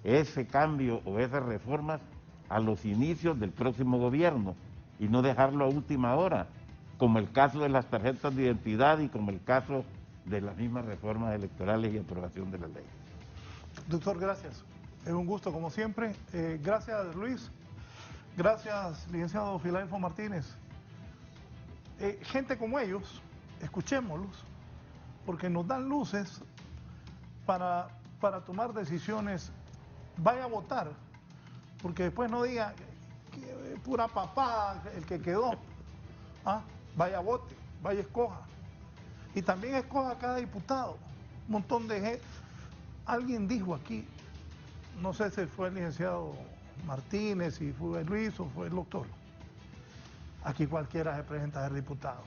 ese cambio o esas reformas a los inicios del próximo gobierno y no dejarlo a última hora, como el caso de las tarjetas de identidad y como el caso de las mismas reformas electorales y aprobación de la ley. Doctor, gracias. Es un gusto como siempre. Gracias, Luis. Gracias, licenciado Filadelfo Martínez. Gente como ellos, escuchémoslos, porque nos dan luces para tomar decisiones. Vaya a votar, porque después no diga que pura papada el que quedó. Vaya a vote, vaya escoja. Y también escoja a cada diputado. Un montón de gente. Alguien dijo aquí, no sé si fue el licenciado Martínez, si fue Luis o fue el doctor. Aquí cualquiera se presenta a ser diputado.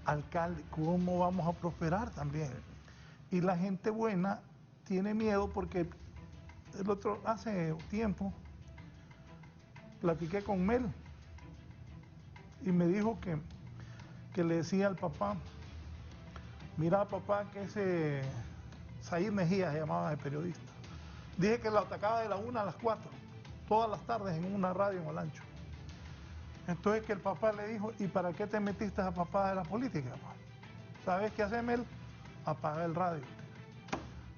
Alcalde, ¿cómo vamos a prosperar también? Y la gente buena tiene miedo porque hace tiempo platiqué con Mel y me dijo que le decía al papá, mira papá, que ese Zahir Mejía se llamaba el periodista. Dije que lo atacaba de la 1 a las 4, todas las tardes en una radio en Olancho. Entonces que el papá le dijo, ¿y para qué te metiste a papá de la política? ¿Sabes qué hace Mel? Apaga el radio.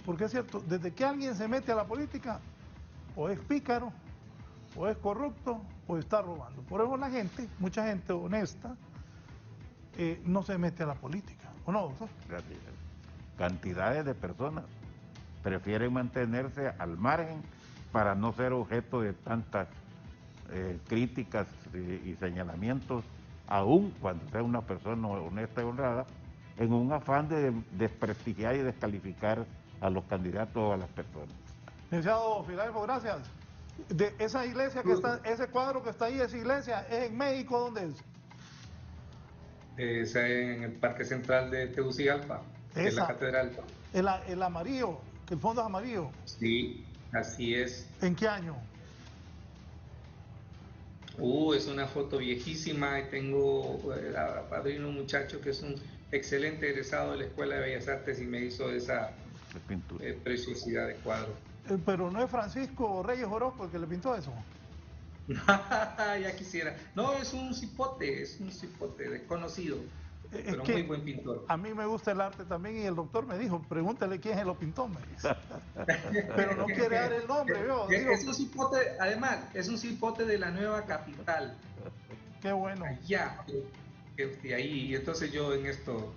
Porque es cierto, desde que alguien se mete a la política, o es pícaro, o es corrupto, o está robando. Por eso la gente, mucha gente honesta, no se mete a la política, ¿o no, doctor? Gracias. Cantidades de personas prefieren mantenerse al margen para no ser objeto de tantas críticas y señalamientos, aun cuando sea una persona honesta y honrada, en un afán de desprestigiar y descalificar a los candidatos o a las personas. Licenciado Filadelfo, gracias. De esa iglesia que está, ese cuadro que está ahí, esa iglesia, ¿es en México? ¿Dónde es? Es en el Parque Central de Tegucigalpa, que es la catedral. El amarillo, que el fondo es amarillo. Sí, así es. ¿En qué año? Es una foto viejísima y tengo padrino, un muchacho que es un excelente egresado de la Escuela de Bellas Artes y me hizo esa preciosidad de cuadro. Pero no es Francisco Reyes Orozco el que le pintó eso. Ya quisiera. No, es un cipote desconocido, pero muy buen pintor. A mí me gusta el arte también y el doctor me dijo, pregúntale quién se lo pintó, me dice. Pero no quiere dar el nombre, veo. Es un cipote, además, es un cipote de la nueva capital. Qué bueno. Allá, ahí, y entonces yo en esto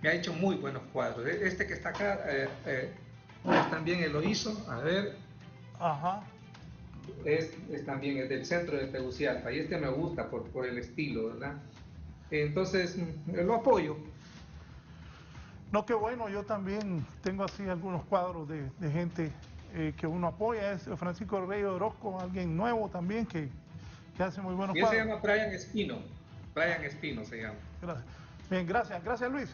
me ha hecho muy buenos cuadros. Este que está acá también él lo hizo, a ver. Ajá. También es del centro de Tegucigalpa y este me gusta por el estilo, ¿verdad? Entonces lo apoyo. No, qué bueno, yo también tengo así algunos cuadros de gente que uno apoya. Es Francisco Reyes Orozco, alguien nuevo también que hace muy buenos cuadros. Y él se llama Brian Espino se llama. Gracias. Bien, gracias Luis.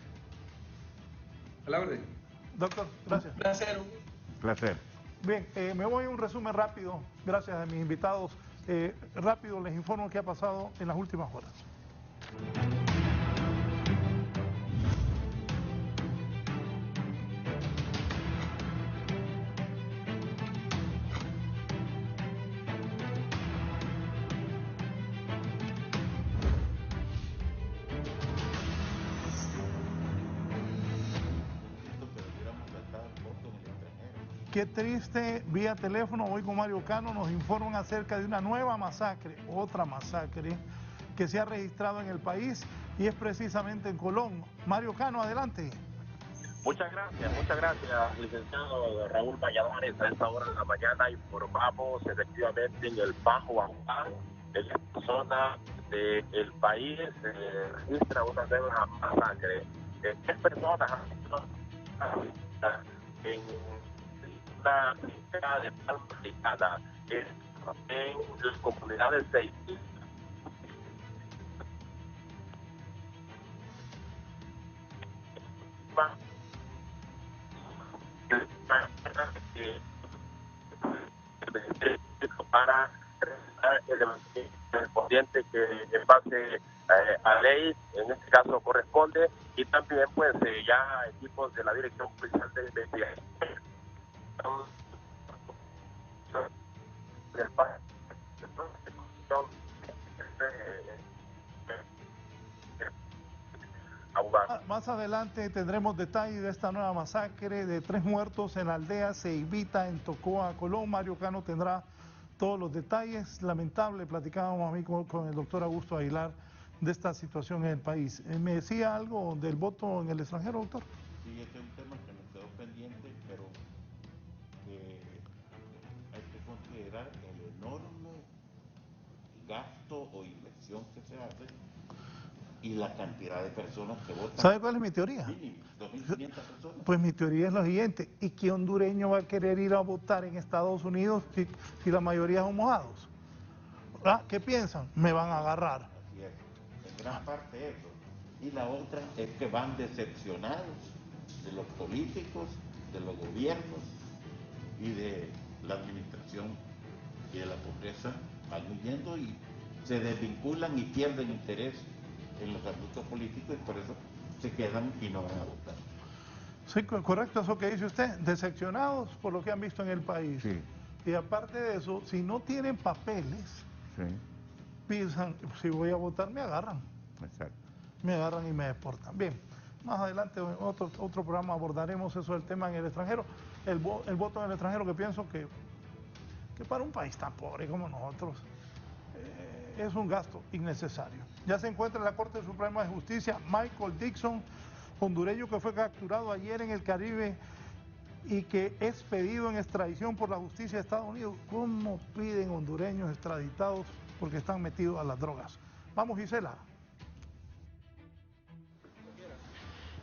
A la orden. Doctor, gracias. Un placer. Bien, me voy a un resumen rápido, gracias a mis invitados. Rápido les informo qué ha pasado en las últimas horas. Qué triste, vía teléfono, hoy con Mario Cano nos informan acerca de una nueva masacre, otra masacre que se ha registrado en el país y es precisamente en Colón. Mario Cano, adelante. Muchas gracias, licenciado Raúl Valladares. A esta hora de la mañana informamos efectivamente en el Bajo Aguán, en la zona del país, registra una nueva masacre. 3 personas han sido en una finca de Palma Africana, en las comunidades de para el correspondiente que en base a ley en este caso corresponde, y también pues ya equipos de la Dirección Policial de Investigación del país. Más adelante tendremos detalles de esta nueva masacre de 3 muertos en la aldea Ceibita, en Tocoa, Colón. Mario Cano tendrá todos los detalles. Lamentable, platicábamos a mí con el doctor Augusto Aguilar de esta situación en el país. ¿Me decía algo del voto en el extranjero, doctor? Sí, este es un tema que nos quedó pendiente, pero que hay que considerar el enorme gasto o inversión que se hace y la cantidad de personas que votan. ¿Sabe cuál es mi teoría? Mínimo, 2.500 personas. Pues mi teoría es lo siguiente: ¿y qué hondureño va a querer ir a votar en Estados Unidos si la mayoría son mojados? ¿Ah? ¿Qué piensan? Me van a agarrar. Así es, en gran parte eso. Y la otra es que van decepcionados de los políticos, de los gobiernos y de la administración y de la pobreza, van huyendo y se desvinculan y pierden interés en los asuntos políticos y por eso se quedan y no van a votar. Sí, correcto eso que dice usted, decepcionados por lo que han visto en el país. Sí. Y aparte de eso, si no tienen papeles, Sí. piensan, si voy a votar me agarran. Exacto. Me agarran y me deportan. Bien, más adelante en otro programa abordaremos eso del tema en el extranjero, el voto en el extranjero, que pienso que para un país tan pobre como nosotros es un gasto innecesario. Ya se encuentra en la Corte Suprema de Justicia Michael Dixon, hondureño que fue capturado ayer en el Caribe y que es pedido en extradición por la justicia de Estados Unidos. ¿Cómo piden hondureños extraditados porque están metidos a las drogas? Vamos, Gisela.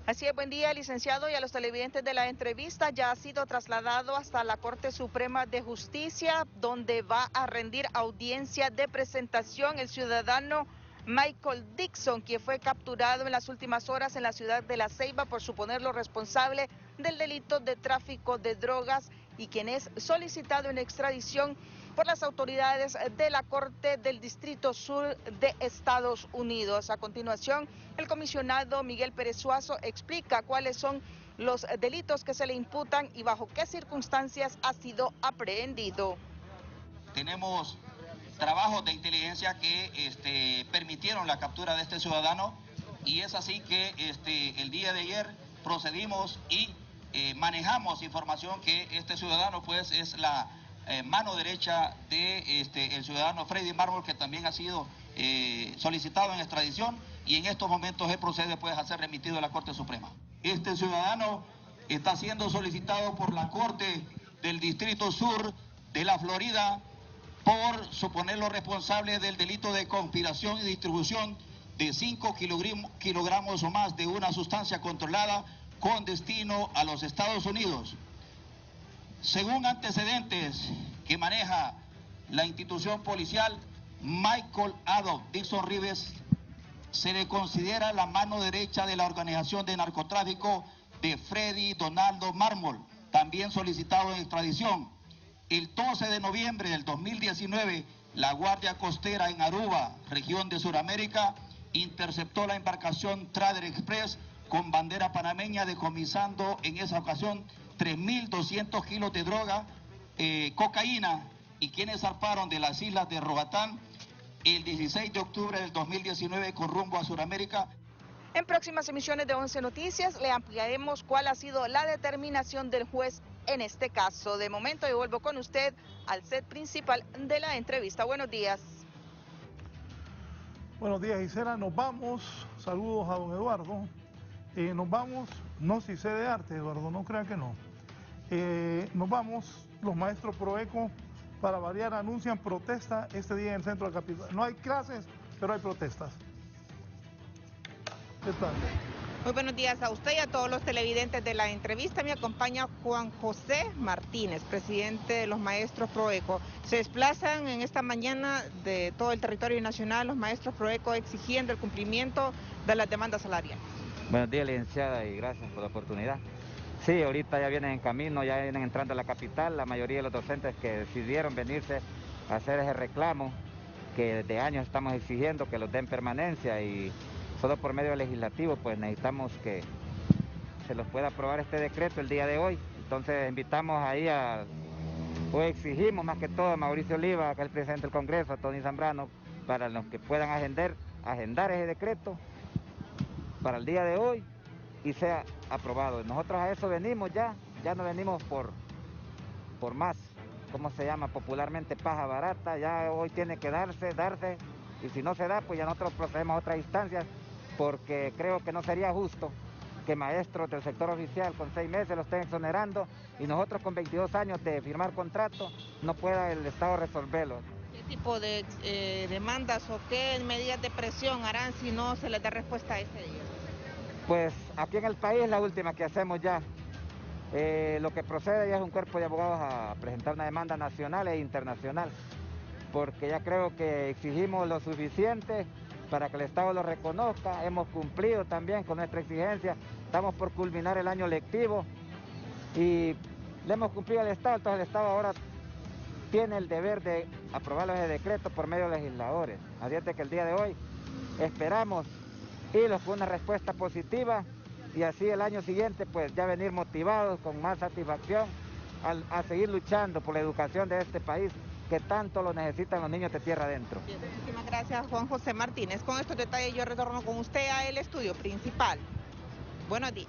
Así es, buen día, licenciado, y a los televidentes de la entrevista. Ya ha sido trasladado hasta la Corte Suprema de Justicia, donde va a rendir audiencia de presentación el ciudadano Michael Dixon, quien fue capturado en las últimas horas en la ciudad de La Ceiba por suponerlo responsable del delito de tráfico de drogas y quien es solicitado en extradición por las autoridades de la Corte del Distrito Sur de Estados Unidos. A continuación, el comisionado Miguel Pérez Suazo explica cuáles son los delitos que se le imputan y bajo qué circunstancias ha sido aprehendido. Tenemos trabajos de inteligencia que permitieron la captura de este ciudadano y es así que el día de ayer procedimos y manejamos información que este ciudadano pues es la mano derecha de el ciudadano Freddy Mármol, que también ha sido solicitado en extradición y en estos momentos él procede pues a ser remitido a la Corte Suprema. Este ciudadano está siendo solicitado por la Corte del Distrito Sur de la Florida por suponerlo responsable del delito de conspiración y distribución de 5 kilogramos o más de una sustancia controlada con destino a los Estados Unidos. Según antecedentes que maneja la institución policial, Michael Adolf Dixon Rives se le considera la mano derecha de la organización de narcotráfico de Freddy Donaldo Mármol, también solicitado en extradición. El 12 de noviembre del 2019, la Guardia Costera en Aruba, región de Sudamérica, interceptó la embarcación Trader Express con bandera panameña, decomisando en esa ocasión 3.200 kilos de droga, cocaína, y quienes zarparon de las islas de Roatán el 16 de octubre del 2019 con rumbo a Sudamérica. En próximas emisiones de 11 Noticias le ampliaremos cuál ha sido la determinación del juez en este caso. De momento yo vuelvo con usted al set principal de la entrevista. Buenos días. Buenos días, Gisela. Nos vamos. Saludos a don Eduardo. Nos vamos, no si sé de arte, Eduardo, no crean que no. Nos vamos, los maestros Proeco, para variar, anuncian protesta este día en el centro de la capital. No hay clases, pero hay protestas. ¿Qué tal? Muy buenos días a usted y a todos los televidentes de la entrevista. Me acompaña Juan José Martínez, presidente de los maestros Proeco. Se desplazan en esta mañana de todo el territorio nacional los maestros Proeco exigiendo el cumplimiento de las demandas salariales. Buenos días, licenciada, y gracias por la oportunidad. Sí, ahorita ya vienen en camino, ya vienen entrando a la capital, la mayoría de los docentes que decidieron venirse a hacer ese reclamo que desde años estamos exigiendo que los den permanencia, y solo por medio legislativo pues necesitamos que se los pueda aprobar este decreto el día de hoy. Entonces invitamos ahí o exigimos más que todo a Mauricio Oliva, que es el presidente del Congreso, a Tony Zambrano, para los que puedan agendar ese decreto para el día de hoy y sea aprobado. Nosotros a eso venimos ya no venimos por más, ¿cómo se llama? Popularmente paja barata. Ya hoy tiene que darse, y si no se da, pues ya nosotros procedemos a otras instancias, porque creo que no sería justo que maestros del sector oficial con 6 meses lo estén exonerando y nosotros con 22 años de firmar contrato no pueda el Estado resolverlo. ¿Qué tipo de demandas o qué medidas de presión harán si no se les da respuesta a ese día? Pues aquí en el país la última que hacemos ya. Lo que procede ya es un cuerpo de abogados a presentar una demanda nacional e internacional, porque ya creo que exigimos lo suficiente para que el Estado lo reconozca. Hemos cumplido también con nuestra exigencia, estamos por culminar el año lectivo y le hemos cumplido al Estado, entonces el Estado ahora tiene el deber de aprobar ese decreto por medio de legisladores. Así es de que el día de hoy esperamos irlos con una respuesta positiva y así el año siguiente pues ya venir motivados con más satisfacción a seguir luchando por la educación de este país que tanto lo necesitan los niños de tierra adentro. Muchísimas gracias, Juan José Martínez. Con estos detalles yo retorno con usted al estudio principal. Buenos días.